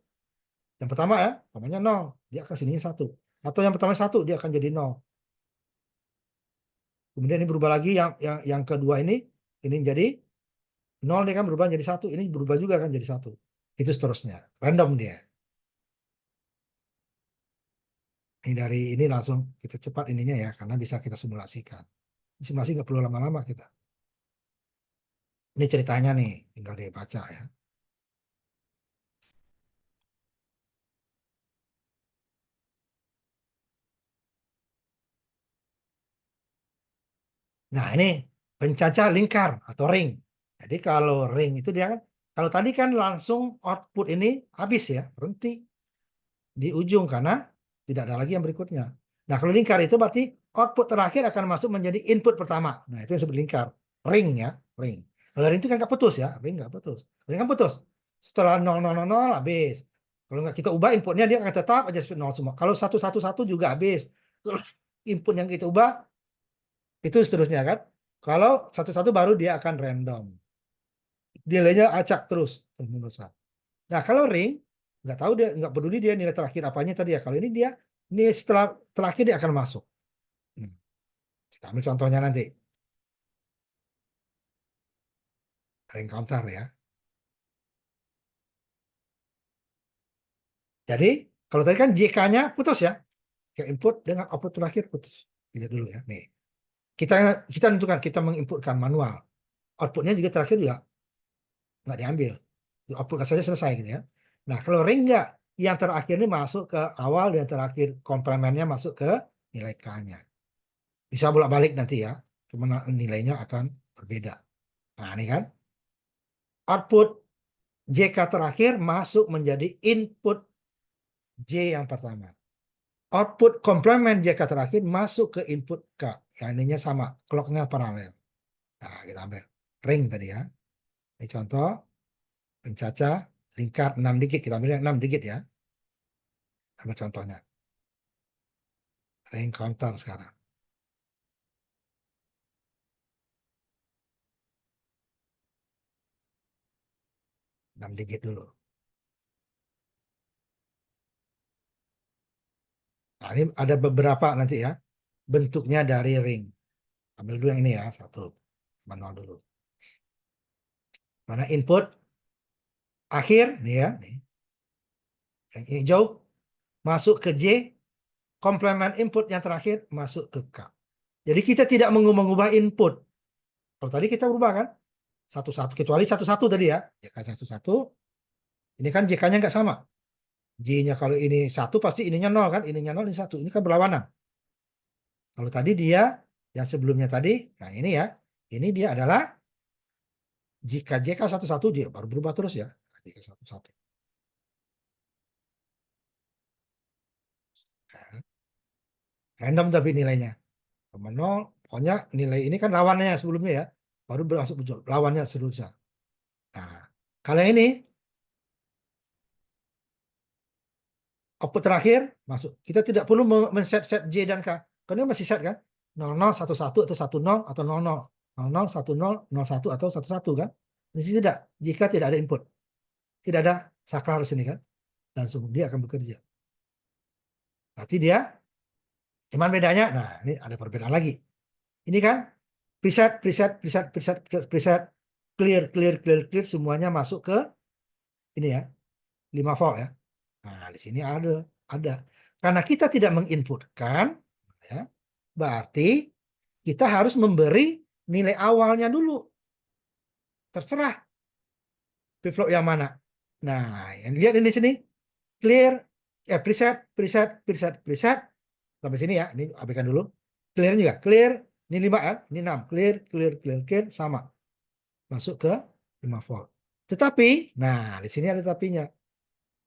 S1: yang pertama ya, namanya 0, dia akan sininya satu. Atau yang pertama satu, dia akan jadi 0. Kemudian ini berubah lagi yang kedua ini jadi 0, dia kan berubah jadi satu, ini berubah juga kan jadi satu. Itu seterusnya. Random dia. Ini dari ini langsung kita cepat ininya ya, karena bisa kita simulasikan. Simulasi nggak perlu lama-lama kita. Ini ceritanya nih, tinggal dibaca ya. Nah, ini pencacah lingkar atau ring. Jadi kalau ring itu dia kan, kalau tadi kan langsung output ini habis ya, berhenti di ujung karena tidak ada lagi yang berikutnya. Nah, kalau lingkar itu berarti output terakhir akan masuk menjadi input pertama. Nah, itu yang disebut lingkar. Ring ya, ring. Kalau ring itu kan nggak putus ya, ring nggak putus. Ring kan putus. Setelah 0 habis. Kalau nggak kita ubah inputnya dia akan tetap aja 0 semua. Kalau 1 1 1 juga habis. Kalau input yang kita ubah itu seterusnya kan. Kalau satu-satu baru dia akan random. Nilainya acak terus menerus. Nah, kalau ring nggak tahu, dia nggak peduli dia nilai terakhir apanya tadi ya. Kalau ini dia nilai setelah terakhir dia akan masuk. Hmm, Kita ambil contohnya nanti. Ring counter ya. Jadi kalau tadi kan JK-nya putus ya. Ke input dengan output terakhir putus. Lihat dulu ya. Nih. Kita kita tentukan, kita menginputkan manual. Outputnya juga terakhir juga nggak diambil. Output saja selesai gitu ya. Nah, kalau ring nggak, yang terakhir ini masuk ke awal dan terakhir komplemennya masuk ke nilai K-nya. Bisa bolak-balik nanti ya. Cuma nilainya akan berbeda. Nah, ini kan output JK terakhir masuk menjadi input J yang pertama. Output komplement JK terakhir masuk ke input K. Yang ininya sama, clocknya paralel. Nah, kita ambil ring tadi ya. Ini contoh pencacah lingkar 6 digit. Kita ambil yang 6 digit ya. Ambil contohnya. Ring counter sekarang. 6 digit dulu. Nah, ini ada beberapa nanti ya. Bentuknya dari ring. Ambil dulu yang ini ya. Satu. Manual dulu. Mana input akhir. Nih ya. Nih. Yang hijau masuk ke J. Komplement input yang terakhir masuk ke K. Jadi kita tidak mengubah input. Kalau tadi kita berubah kan. satu-satu, kecuali satu-satu tadi ya. JK satu-satu, ini kan JK-nya nggak sama. J-nya kalau ini satu pasti ininya nol kan, ininya nol, ini satu. Ini kan berlawanan. Kalau tadi dia yang sebelumnya tadi, nah ini ya, ini dia adalah jika JK satu-satu dia baru berubah terus ya. JK satu-satu. Nah, random tapi nilainya. Sama nol, pokoknya nilai ini kan lawannya sebelumnya ya. Baru masuk muncul lawannya seterusnya. Nah, kalau ini output terakhir masuk. Kita tidak perlu men-set J dan K. Karena masih set kan. 00, 11 atau 10 atau 00. 00, 10, 01 atau 11 kan. Di sini tidak. Jika tidak ada input. Tidak ada saklar di sini kan. Langsung dia akan bekerja. Berarti dia, cuman bedanya, nah ini ada perbedaan lagi. Ini kan preset, preset, preset, preset, preset, clear, clear, clear, clear, semuanya masuk ke ini ya, 5 volt ya. Nah, di sini ada. Karena kita tidak menginputkan, ya, berarti kita harus memberi nilai awalnya dulu. Terserah flip-flop yang mana. Nah, yang lihat ini sini, clear, ya preset, preset, preset, preset. Sampai sini ya, ini abaikan dulu. Clear juga, clear. Ini 5 kan, ini 6. Clear, clear, clear, clear, sama. Masuk ke 5 volt. Tetapi, nah di sini ada tapinya.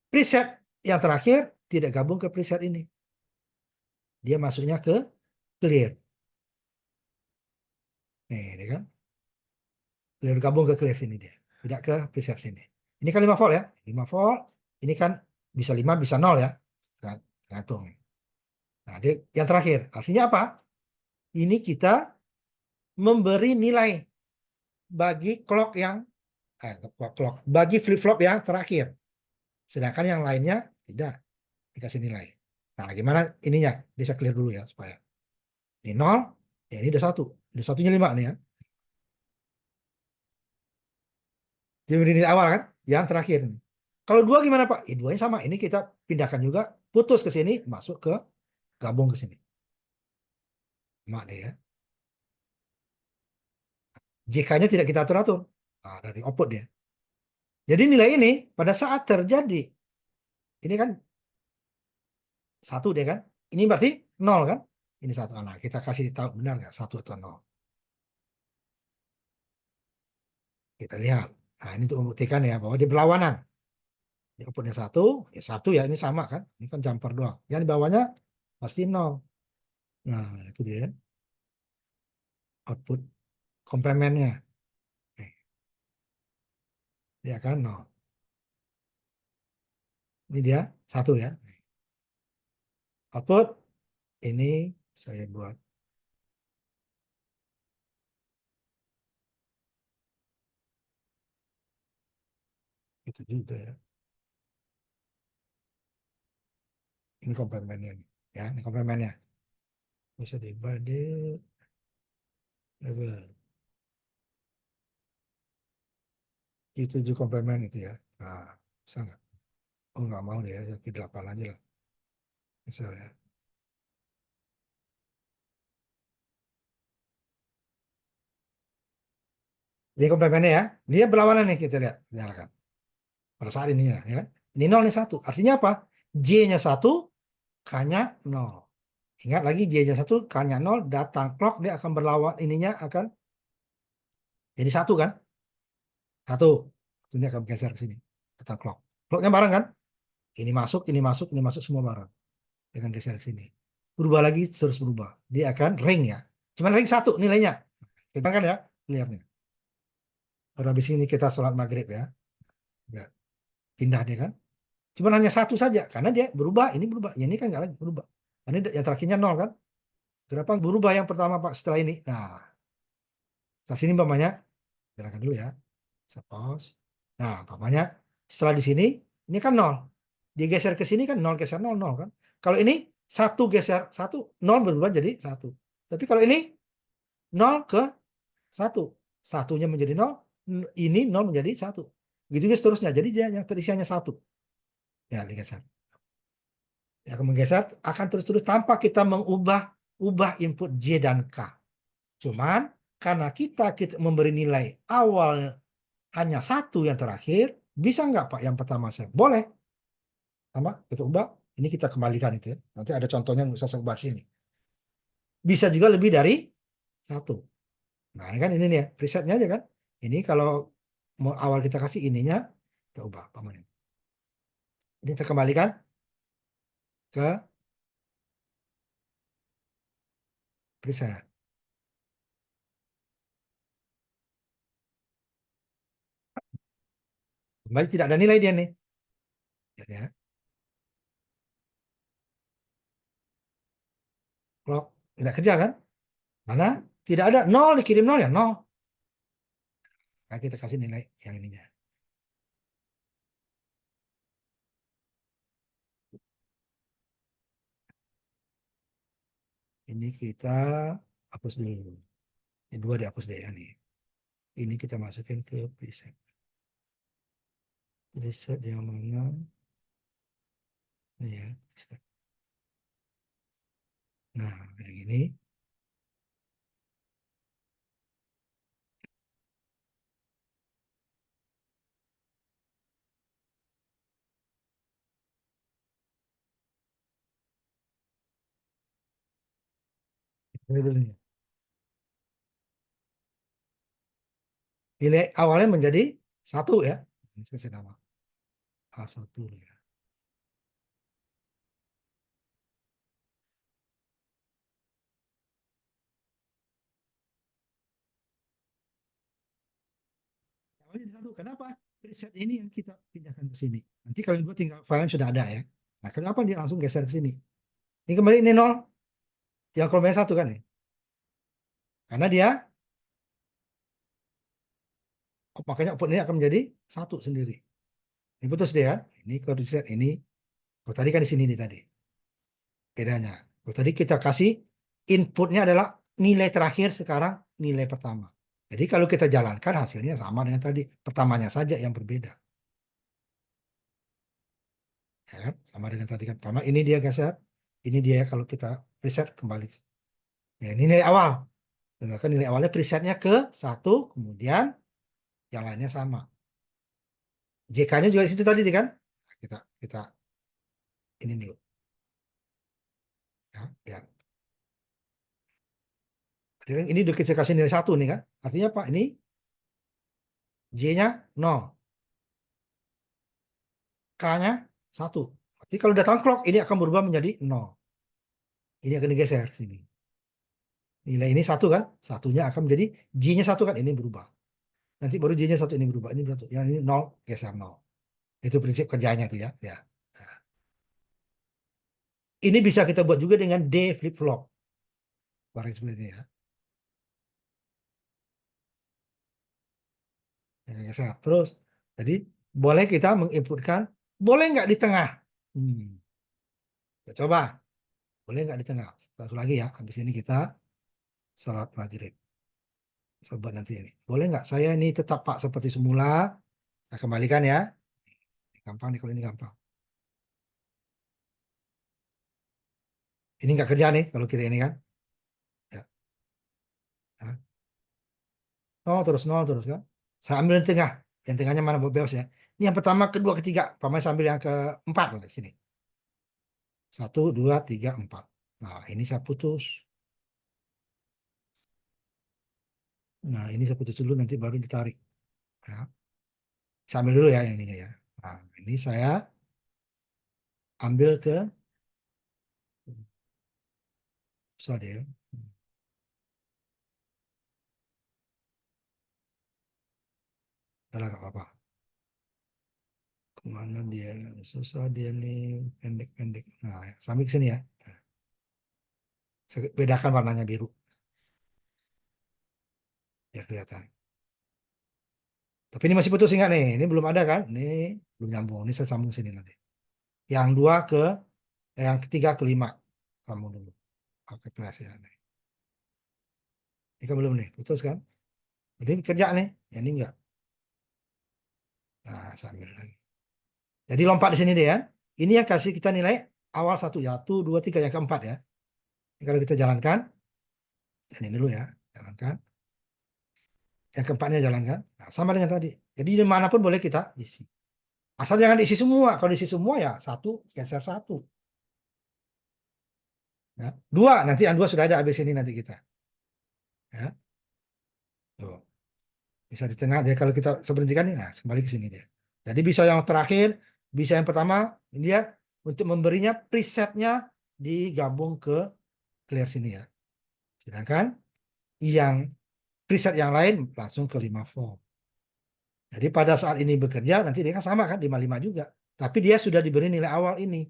S1: Preset yang terakhir tidak gabung ke preset ini. Dia masuknya ke clear. Nih, ini kan. Clear gabung ke clear sini dia. Tidak ke preset sini. Ini kan 5 volt ya. 5 volt. Ini kan bisa 5, bisa 0 ya. Tergantung. Nah, yang terakhir. Artinya apa? Ini kita memberi nilai bagi clock yang bagi flip-flop yang terakhir. Sedangkan yang lainnya tidak dikasih nilai. Nah, gimana ininya? Bisa clear dulu ya supaya. Ini 0, ya ini udah 1. Udah satunya 5 nih ya. Dia beri nilai awal kan? Yang terakhir nih. Kalau 2 gimana Pak? Ya, 2-nya sama. Ini kita pindahkan juga, putus ke sini, masuk ke gabung ke sini. Mak deh ya. JK-nya tidak kita atur-atur. Nah, dari output dia. Jadi nilai ini pada saat terjadi, ini kan 1 dia kan. Ini berarti 0 kan? Ini 1. Nah, kita kasih tahu benar nggak 1 atau 0. Kita lihat. Nah, ini untuk membuktikan ya bahwa dia berlawanan. Ini outputnya 1, ya 1 ya ini sama kan. Ini kan jumper doang. Yang di bawahnya pasti 0. Nah, itu dia. Output komplementnya. Nih, dia kan 0. Ini dia 1 ya. Output ini saya buat itu juga ya. Ini komplementnya nih. Ya, ini komplementnya. Bisa dibagi label. Itu 7 komplement itu ya. Nah, bisa nggak? Oh, nggak mau deh ya. Jadi 8 aja lah. Misalnya. Ini komplementnya ya. Dia berlawanan nih kita lihat. Nyalakan. Pada saat ini ya. Ini 0 nih 1. Artinya apa? J-nya 1, K-nya 0. Ingat lagi J-nya 1, K-nya 0. Datang clock dia akan berlawan. Ininya akan jadi 1 kan? 1. Ini akan bergeser ke sini. Datang clock. Clocknya bareng kan? Ini masuk, ini masuk, ini masuk semua bareng. Dia akan geser ke sini. Berubah lagi terus berubah. Dia akan ring ya. Cuman ring 1 nilainya. Kita kan ya. Clearnya. Baru habis ini kita sholat maghrib ya. Ya, pindah dia kan. Cuma hanya 1 saja. Karena dia berubah. Ini berubah. Ini kan nggak lagi berubah. Ini yang terakhirnya 0 kan. Kenapa berubah yang pertama Pak setelah ini? Nah. Setelah sini umpamanya. Jalankan dulu ya. Suppose. Nah umpamanya. Setelah di sini. Ini kan 0. Digeser ke sini kan 0 geser 0. 0 kan. Kalau ini 1 geser 1. 0 berubah jadi 1. Tapi kalau ini 0 ke 1. Satunya menjadi 0. Ini 0 menjadi 1. Gitu seterusnya. Jadi dia yang terisiannya 1. Ya, digeser. Ya, akan menggeser akan terus-terus tanpa kita mengubah input J dan K. Cuman karena kita memberi nilai awal hanya 1 yang terakhir, bisa nggak Pak yang pertama saya? Boleh. Sama, kita ubah. Ini kita kembalikan itu ya. Nanti ada contohnya, nggak usah saya ubah sini. Bisa juga lebih dari 1. Nah, ini kan ini nih ya, presetnya aja kan. Ini kalau mau awal kita kasih ininya, kita ubah. Ini kita kembalikan ke preset. Kembali tidak ada nilai dia nih. Ya. Kalau tidak kerja kan? Karena tidak ada 0, dikirim 0 ya 0. Nah, kita kasih nilai yang ininya. Ini kita hapus dulu. Ini 2 dihapus deh ya nih. Ini kita masukin ke preset. Preset yang mana? Ini ya. Preset. Nah, yang ini. Ini dulu nih. Nilai awalnya menjadi 1 ya. Ini saya nama A1 ya. Awalnya jadi 1. Kenapa? Preset ini yang kita pindahkan ke sini. Nanti kalian buat tinggal file sudah ada ya. Nah, kenapa dia langsung geser ke sini? Ini kembali ini 0. Yang kolomnya 1 kan ya. Karena dia makanya output ini akan menjadi 1 sendiri. Ini putus dia kan. Ini kalau reset ini. Oh, tadi kan di sini nih tadi. Bedanya. Oh, tadi kita kasih inputnya adalah nilai terakhir, sekarang nilai pertama. Jadi kalau kita jalankan hasilnya sama dengan tadi. Pertamanya saja yang berbeda. Ya kan? Sama dengan tadi kan. Pertama ini dia geser. Ini dia kalau kita preset kembali. Ya, ini nilai awal. Kan nilai awalnya presetnya ke 1. Kemudian yang lainnya sama. JK-nya juga di situ tadi kan. Nah, kita ini dulu. Ya, lihat. Ini udah kita kasih nilai 1 nih kan. Artinya apa? Ini J-nya 0. K-nya 1. Jadi kalau datang clock ini akan berubah menjadi 0. Ini akan digeser sini. Nilai ini 1 kan? Satunya akan menjadi J-nya 1 kan? Ini berubah. Nanti baru J-nya 1 ini berubah. Ini berapa? Yang ini 0 geser 0. Itu prinsip kerjanya tuh ya. Ya. Nah, ini bisa kita buat juga dengan D flip flop. Barang seperti ini ya. Geser. Terus, jadi boleh kita menginputkan, boleh nggak di tengah? Kita coba. Boleh nggak di tengah? Satu lagi ya. Habis ini kita salat maghrib. Sobat nanti ini. Boleh nggak saya ini tetap Pak seperti semula? Nah, kembalikan ya. Gampang nih kalau ini gampang. Ini nggak kerja nih kalau kita ini kan. Ya. Nah. Nol terus kan. Saya ambil yang tengah. Yang tengahnya mana bebas ya. Ini yang pertama, kedua, ketiga. Paman saya ambil yang keempat di sini. 1, 2, 3, 4. Nah, ini saya putus. Nah, ini saya putus dulu, nanti baru ditarik. Ya. Saya ambil dulu ya yang ininya ya. Nah, ini saya ambil ke susah deh ya. Udah lah, nggak apa-apa. Kemana dia? Susah dia nih, pendek-pendek. Nah, sampai ke sini ya. Nah, saya bedakan warnanya biru. Ya kelihatan. Tapi ini masih putus enggak nih? Ini belum ada kan? Ini belum nyambung. Ini saya sambung sini nanti. Yang dua ke, yang ketiga ke 5. Sambung dulu. Oke, plus ya. Ini kan belum nih, putus kan? Jadi ini kerja nih. Yang ini enggak. Nah, saya ambil lagi. Jadi lompat di sini deh ya. Ini yang kasih kita nilai awal 1. 1, 2, 3, yang keempat ya. Ini kalau kita jalankan. Ini dulu ya. Jalankan. yang keempatnya jalankan. Nah, sama dengan tadi. Jadi dimanapun boleh kita isi. Asal jangan diisi semua. Kalau diisi semua ya satu geser satu. Ya. Dua nanti yang dua sudah ada habis ini nanti kita. Ya. Tuh. Bisa di tengah dia kalau kita seberhentikan nih, nah kembali ke sini dia. Jadi bisa yang terakhir, bisa yang pertama, dia untuk memberinya presetnya digabung ke clear sini ya. Sedangkan yang preset yang lain langsung ke 5 volt. Jadi pada saat ini bekerja nanti dia kan sama kan 55 juga. Tapi dia sudah diberi nilai awal ini.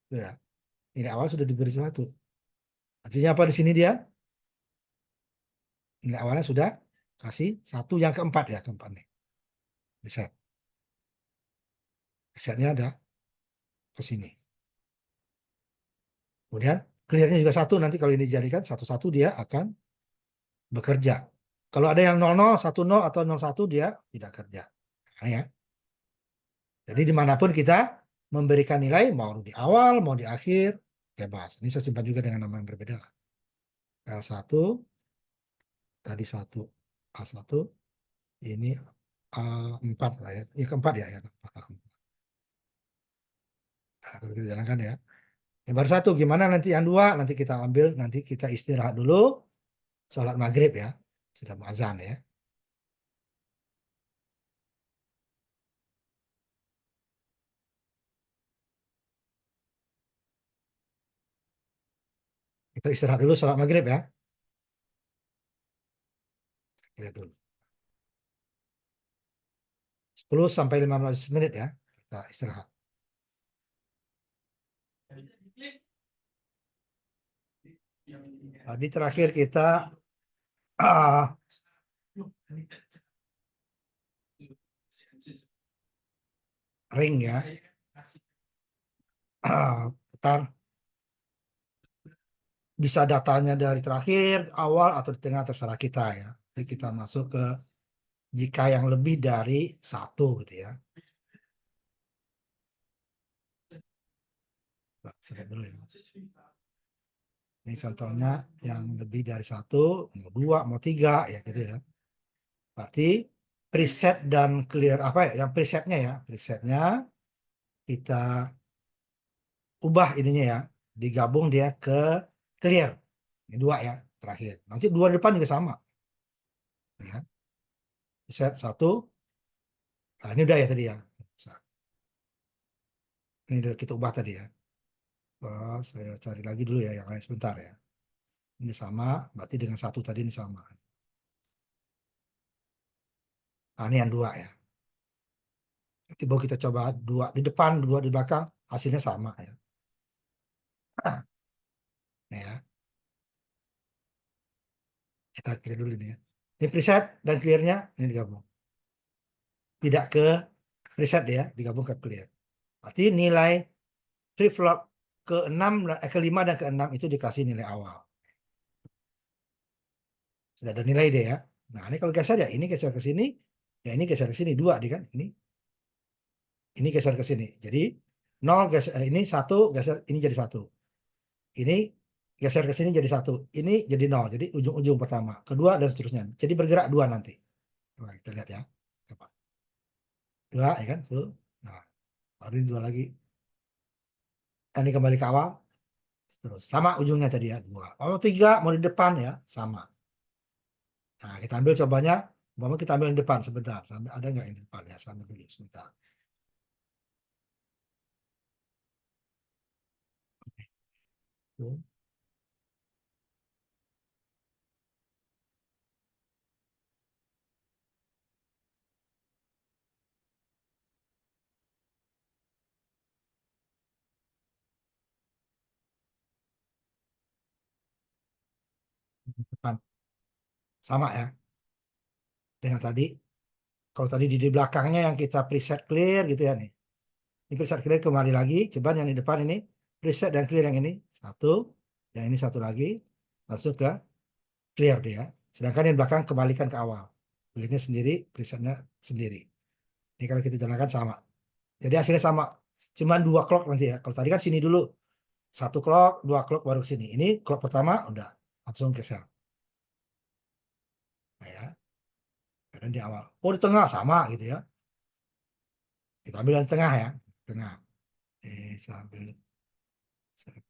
S1: Ya. Nilai awal sudah diberi satu. Artinya apa di sini dia? Nilai awalnya sudah kasih satu yang keempat ya, keempat nih. Reset. Resetnya ada ke sini. Kemudian clearnya juga satu, nanti kalau ini dijadikan satu-satu dia akan bekerja. Kalau ada yang 00, 10 atau 01 dia tidak kerja. Nah, ya. Jadi dimanapun kita memberikan nilai, mau di awal, mau di akhir, bebas. Ini saya simpan juga dengan nama yang berbeda. L1, tadi 1, A1, ini A4 lah ya. Ini keempat ya. Nah, kalau kita jalankan ya. Yang baru satu, gimana nanti yang dua? Nanti kita ambil, nanti kita istirahat dulu. Sholat maghrib ya. Sudah mau azan ya. Kita istirahat dulu sholat maghrib ya. Lihat dulu. 10 sampai 15 menit ya. Kita istirahat. Tadi terakhir kita ring ya. Putar. Bisa datanya dari terakhir, awal, atau di tengah, terserah kita ya. Jadi kita masuk ke jika yang lebih dari satu gitu ya. Saya dulu ya. Ini contohnya yang lebih dari satu, mau dua, mau tiga, ya gitu ya. Berarti preset dan clear apa ya? Yang presetnya ya, presetnya kita ubah ininya ya, digabung dia ke clear. Ini dua ya, terakhir. Nanti dua depan juga sama. Ya. Preset satu, nah ini udah ya tadi ya. Ini udah kita ubah tadi ya. Saya cari lagi dulu ya yang lain sebentar ya. Ini sama, berarti dengan satu tadi ini sama. Nah, ini yang dua ya. Nanti baru kita coba dua di depan, dua di belakang, hasilnya sama ya. Nah, ini ya. Kita clear dulu ini ya. Ini preset dan clearnya ini digabung. Tidak ke preset ya, digabung ke clear. Berarti nilai flip flop ke-6, ke-5 dan ke-6 itu dikasih nilai awal. Sudah ada nilai deh ya. Nah, ini kalau geser ya, ini geser ke sini, ya ini geser ke sini, dua di kan, ini geser ke sini. Jadi 0 geser, ini satu geser, ini jadi satu. Ini geser ke sini jadi satu. Ini jadi 0. Jadi ujung-ujung pertama, kedua dan seterusnya. Jadi bergerak dua nanti. Coba kita lihat ya. Coba. Dua ya kan, tuh. Nah, baru ini dua lagi. Ini kembali ke awal. Terus sama ujungnya tadi ya, dua. Kalau tiga mau di depan ya, sama. Nah, kita ambil cobanya. Mau kita ambil yang depan sebentar. Sampai ada nggak yang di depan ya? Sampai dulu sebentar. Tuh. Depan sama ya dengan tadi. Kalau tadi di belakangnya yang kita preset clear gitu ya nih. Ini preset clear kembali lagi. Coba yang di depan ini preset dan clear yang ini satu, yang ini satu lagi masuk ke clear dia. Sedangkan yang belakang kembalikan ke awal. Clearnya sendiri, presetnya sendiri. Ini kalau kita jalankan sama. Jadi hasilnya sama. Cuman dua clock nanti ya. Kalau tadi kan sini dulu satu clock, dua clock baru ke sini. Ini clock pertama udah langsung ke sel. Nah, ya. Dan di awal. Oh, di tengah sama gitu ya. Kita ambil yang tengah ya. Tengah. Saya ambil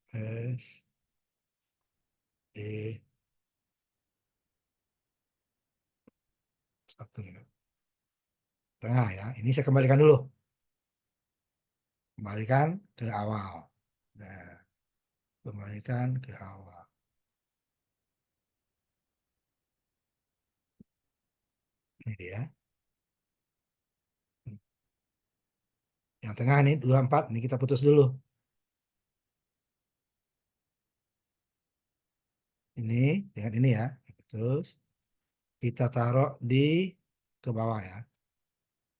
S1: S, D, satu ya. Tengah ya. Ini saya kembalikan dulu. Kembalikan ke awal. Nah, kembalikan ke awal. Ini dia. Yang tengah nih 24. Ini kita putus dulu. Ini dengan ini ya. Putus. Kita taruh di ke bawah ya.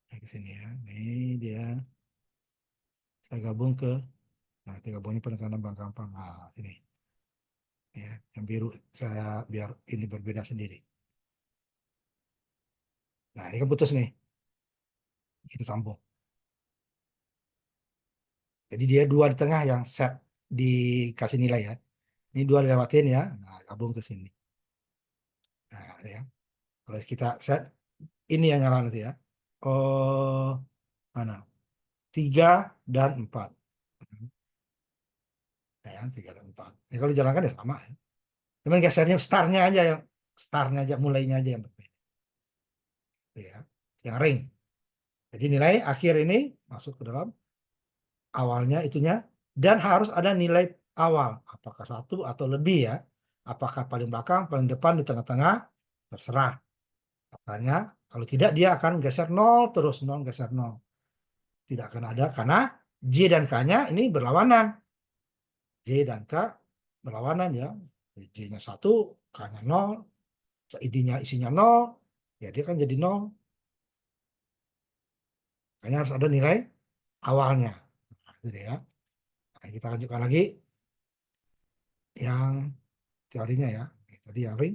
S1: Ke sini ya. Ini dia. Saya gabung ke. Nah, kita gabungnya penekanan bank gampang. Nah, ini. Ya, yang biru saya biar ini berbeda sendiri. Nah, ini kan putus nih. Kita sambung. Jadi dia dua di tengah yang set dikasih nilai ya. Ini dua dilewatin ya. Nah, gabung ke sini. Nah, ya. Kalau kita set ini yang nyala nanti ya. Oh, mana? 3 dan 4. Nah, ya, 3 dan 4. Ya, kalau dijalankan ya sama ya. Cuman gesernya startnya aja, mulainya aja yang berbeda. Ya, yang ring. Jadi nilai akhir ini masuk ke dalam awalnya itunya dan harus ada nilai awal. Apakah satu atau lebih ya? Apakah paling belakang, paling depan, di tengah-tengah? Terserah. Katanya kalau tidak dia akan geser nol terus nol geser nol. Tidak akan ada karena J dan K-nya ini berlawanan. J dan K berlawanan ya. J-nya 1, K-nya 0, ID-nya isinya 0, ya dia kan jadi 0. Makanya harus ada nilai awalnya. Nah, itu dia. Nah, kita lanjutkan lagi yang teorinya ya. Ini tadi yang ring.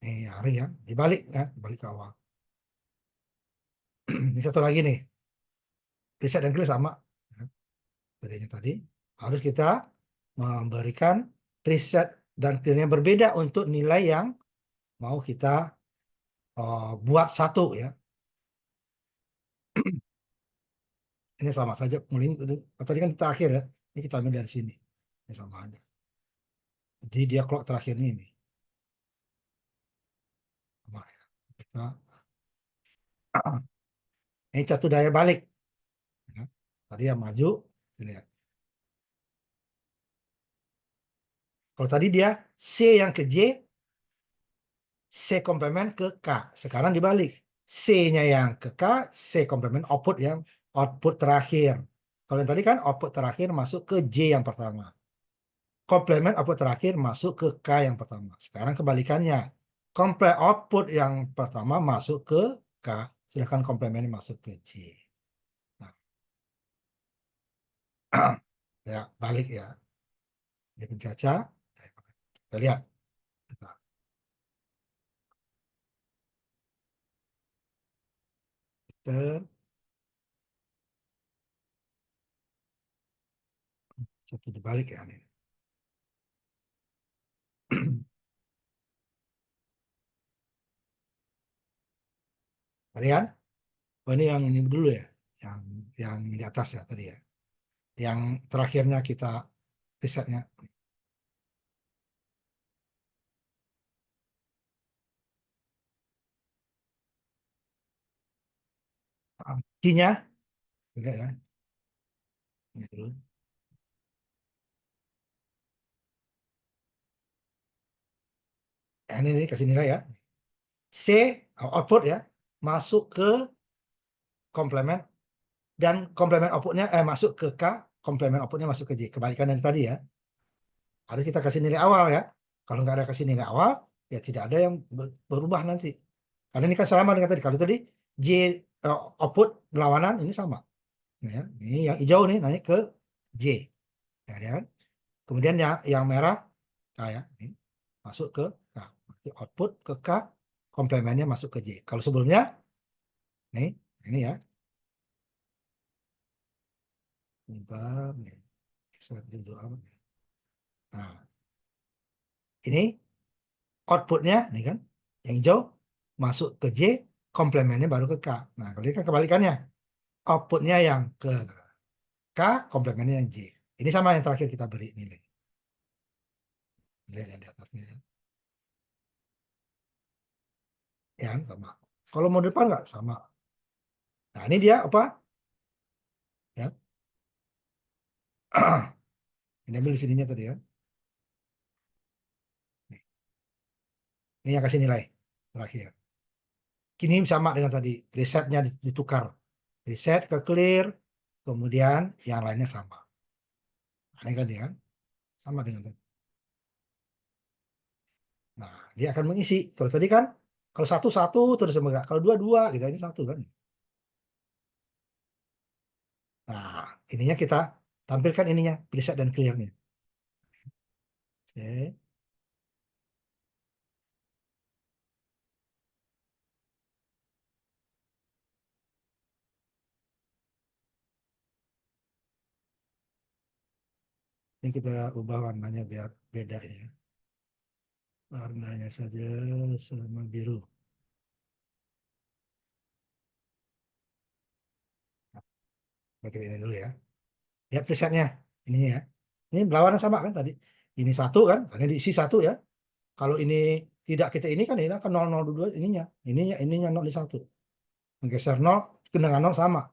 S1: Ini yang ring ya. Dibalik ya, dibalik ke awal. Ini satu lagi nih. Preset dan clear sama. Ya, tadinya tadi harus kita memberikan preset dan clear yang berbeda untuk nilai yang mau kita buat satu ya. Ini sama saja. Mulai tadi kan kita akhir ya. Ini kita ambil dari sini. Ini sama aja. Jadi dia clock terakhirnya ini. Sama ya. Kita ini satu daya balik. Ya. Tadi yang maju, kita lihat. Kalau tadi dia C yang ke J, C komplement ke K. Sekarang dibalik. C-nya yang ke K, C komplement output yang output terakhir. Kalau yang tadi kan output terakhir masuk ke J yang pertama. Komplement output terakhir masuk ke K yang pertama. Sekarang kebalikannya. Komplement output yang pertama masuk ke K, sedangkan komplement masuk ke J. Nah, ya balik ya. Dia pencaca. Kita lihat. Kita satu dibalik ya nih. Tadi kan? Oh, ini yang ini dulu ya. Yang yang di atas ya tadi ya. Yang terakhirnya kita risetnya. Key-nya, lihat ya. Ini dulu. Yang ini kasih nilai ya. C output ya masuk ke komplement dan komplement outputnya masuk ke K, komplement outputnya masuk ke J. Kebalikan dari tadi ya. Harus kita kasih nilai awal ya. Kalau nggak ada kasih nilai awal, ya tidak ada yang berubah nanti. Karena ini kan sama dengan tadi. Kalau tadi J output berlawanan, ini sama. Ya, ini yang hijau nih naik ke J. Ya, kan? Kemudian yang merah K ya, ini masuk ke K. Berarti output ke K, komplemennya masuk ke J. Kalau sebelumnya, nih, ini ya. Bentar, nih. Saya dulu apa nih. Nah, ini outputnya, nih kan. Yang hijau masuk ke J, komplemennya baru ke K. Nah, kalau ini kan kebalikannya. Outputnya yang ke K, komplemennya yang J. Ini sama yang terakhir kita beri nilai. Nilai yang di atasnya. Ya, kan? Sama. Kalau mau depan nggak? Sama. Nah, ini dia apa? Ya. Ini ambil di sininya tadi ya. Ini yang kasih nilai terakhir. Kini sama dengan tadi, resetnya ditukar. Reset ke clear, kemudian yang lainnya sama. Nah, ini kan dia kan? Sama dengan tadi. Nah, dia akan mengisi. Kalau tadi kan, kalau satu satu terus enggak. Kalau dua dua gitu, ini satu kan. Nah, ininya kita tampilkan ininya, preset dan clearnya. Oke. Ini kita ubah warnanya biar beda ya. Warnanya saja sama biru. Pakai ini dulu ya. Lihat presetnya. Ini ya. Ini berlawanan sama kan tadi. Ini satu kan, karena diisi satu ya. Kalau ini tidak kita ini kan ini akan 002 ininya. Ininya 0 di satu. Menggeser 0 dengan 0 sama.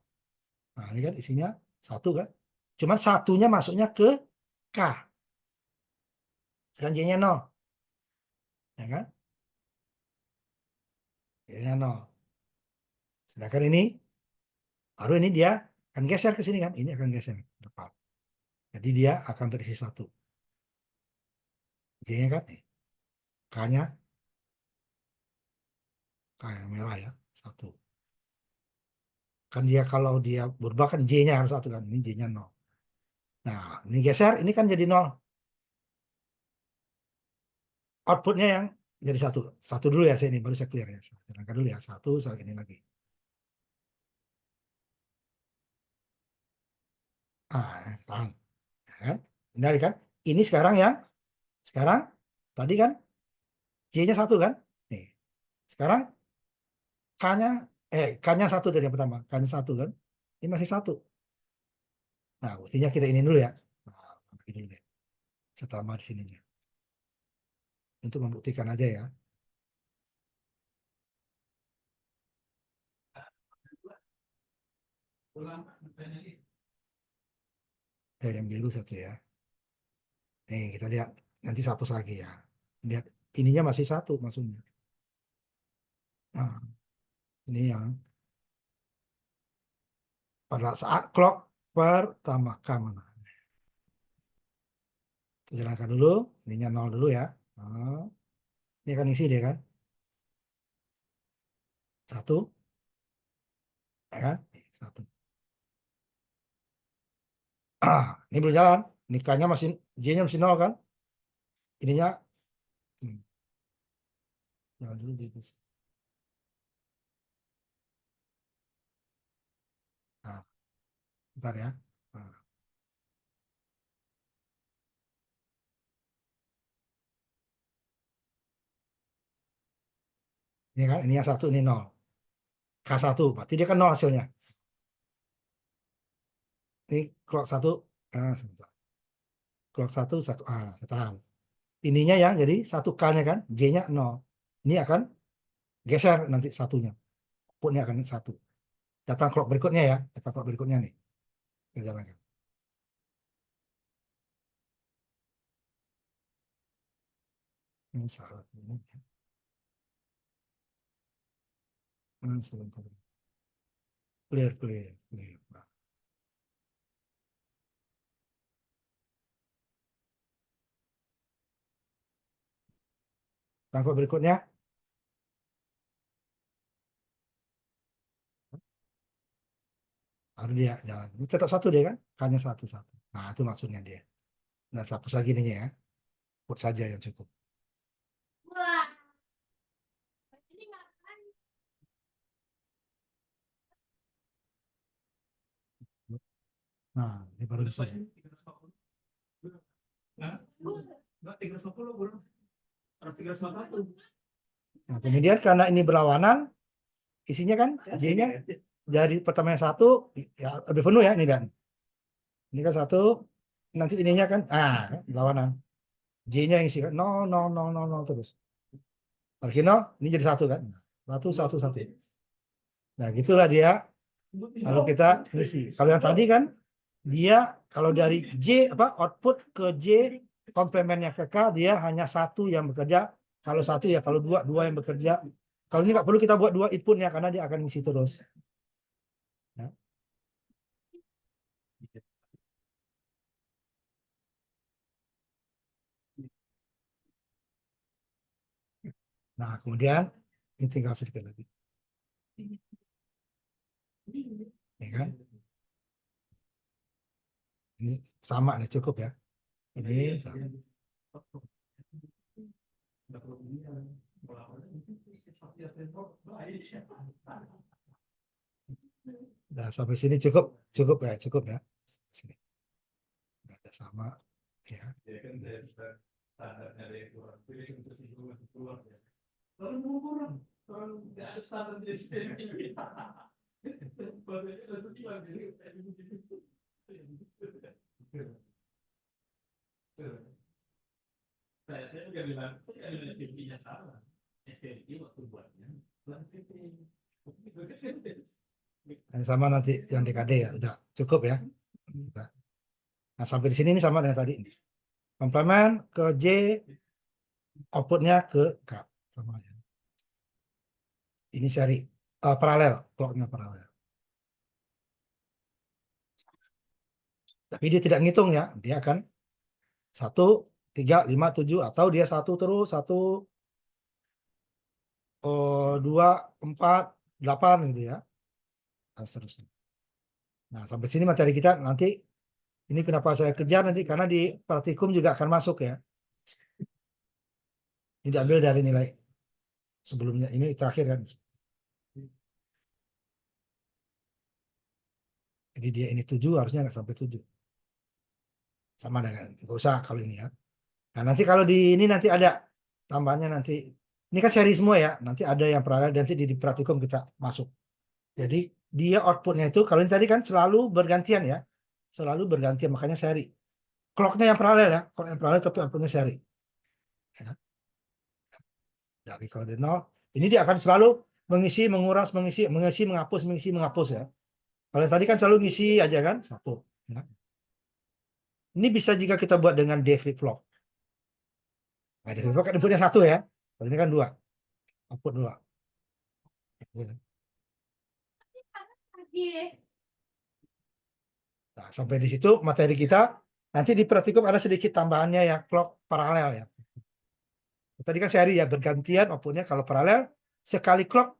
S1: Nah, ini kan isinya satu kan. Cuman satunya masuknya ke K. Sedangkan J-nya 0. Ya kan? J-nya 0. Sedangkan ini baru ini dia akan geser ke sini kan. Ini akan geser ke depan. Jadi dia akan berisi satu. J-nya kan nih. K-nya K yang merah ya. Satu. Kan dia kalau dia berubah kan J-nya harus satu kan. Ini J-nya 0. Nah, ini geser. Ini kan jadi 0. Outputnya yang jadi satu. Satu dulu ya saya ini. Baru saya clear ya. Saya terangkan dulu ya. Satu, saya ini lagi. Tahan. Ya kan? Benar kan? Ini sekarang tadi kan J-nya satu kan? Nih. Sekarang K-nya K-nya satu dari yang pertama. K-nya satu kan? Ini masih satu. Nah, buktinya kita ini dulu ya. Nah, ini dulu deh. Saya tambah di sininya. Untuk membuktikan aja ya. Yang biru satu ya. Nih, kita lihat. Nanti hapus lagi ya. Lihat, ininya masih satu maksudnya. Nah, ini yang pada saat clock pertama mana. Kita jalankan dulu. Ininya 0 dulu ya. Nah, ini akan isi dia kan. Satu. Ya kan? Satu. Ini belum jalan. Nikahnya masih J-nya masih 0 kan? Ininya hmm, jalan dulu di Nah, bentar ya. Nah, ini kan, ini yang satu, ini 0. K1, berarti dia kan 0 hasilnya. Ini clock satu, sebentar. Clock satu, satu, saya tahan. Ininya yang jadi satu K-nya kan, J-nya 0. Ini akan geser nanti satunya. Outputnya akan satu. Datang clock berikutnya ya, datang clock berikutnya nih. Kita jalankan. Ini salah. Sebentar. Clear, clear, clear. Nah, tangkap berikutnya, baru dia jalan. Ini tetap satu dia kan, K-nya satu, satu. Nah, itu maksudnya dia. Nah, hapus lagi nih ya. Put saja yang cukup. Nah, ini baru bisa. Nah, kemudian karena ini berlawanan, isinya kan J-nya dari pertama yang 1 ya lebih penuh ya ini dan ini kan 1, nanti ininya kan berlawanan. J-nya yang isi kan 0 0 0 0 0 terus. Bagi 0 ini jadi 1 kan. 1 1 1. Nah, gitulah dia kalau kita isi. Kalau yang tadi kan dia kalau dari J output ke J komplementnya ke K dia hanya 1 yang bekerja. Kalau 1 ya, kalau 2 yang bekerja. Kalau ini nggak perlu kita buat 2 inputnya karena dia akan ngisi terus. Ya. Nah, kemudian ini tinggal sedikit lagi. Ya kan? Ini sama nih, cukup ya. Ini sama. Nah, sampai sini cukup ya. Sini. Nggak ada sama ya. Yang sama nanti yang DKD ya, udah cukup ya. Nah, sampai di sini ini sama dengan tadi. Komplement ke J, outputnya ke K. Sama ya. Ini seri paralel, clocknya paralel. Tapi dia tidak ngitung ya, dia akan 1, 3, 5, 7 atau dia 1 terus 1, 2, 4, 8 gitu ya. Dan seterusnya. Nah, sampai sini materi kita nanti ini kenapa saya kejar nanti karena di praktikum juga akan masuk ya. Ini diambil dari nilai sebelumnya, ini terakhir kan. Jadi dia ini 7 harusnya nggak sampai 7. Sama dengan nggak usah kalau ini ya. Nah, nanti kalau di ini nanti ada tambahannya nanti. Ini kan seri semua ya. Nanti ada yang paralel nanti di praktikum kita masuk. Jadi dia outputnya itu kalau ini tadi kan selalu bergantian ya. Selalu bergantian makanya seri. Clocknya yang paralel ya. Clock yang paralel tapi outputnya seri. Ya. Dari kalau di 0 ini dia akan selalu mengisi, menguras, mengisi, mengisi, menghapus ya. Kalau tadi kan selalu ngisi aja kan 1. Ya. Ini bisa jika kita buat dengan D flip flop. Nah, D flip flop kan inputnya 1 ya. Kalau ini kan 2. Output 2. Nah, sampai di situ materi kita. Nanti di praktikum ada sedikit tambahannya ya, clock paralel ya. Tadi kan seri ya, bergantian outputnya. Kalau paralel, sekali clock,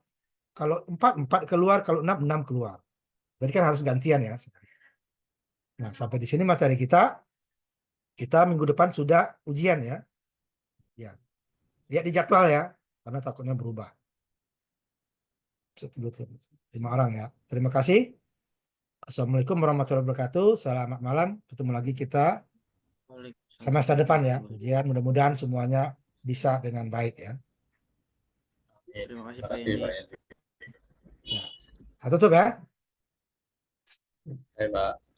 S1: kalau 4, 4 keluar, kalau 6, 6 keluar. Jadi kan harus gantian ya. Nah, sampai di sini materi kita. Kita minggu depan sudah ujian ya. Ya. Lihat di jadwal ya, karena takutnya berubah. 5 orang ya. Terima kasih. Assalamualaikum warahmatullahi wabarakatuh. Selamat malam. Ketemu lagi kita semester depan ya. Ujian mudah-mudahan semuanya bisa dengan baik ya.
S2: Terima kasih Pak Yeni.
S1: Ya. Saya tutup ya.
S3: Pak.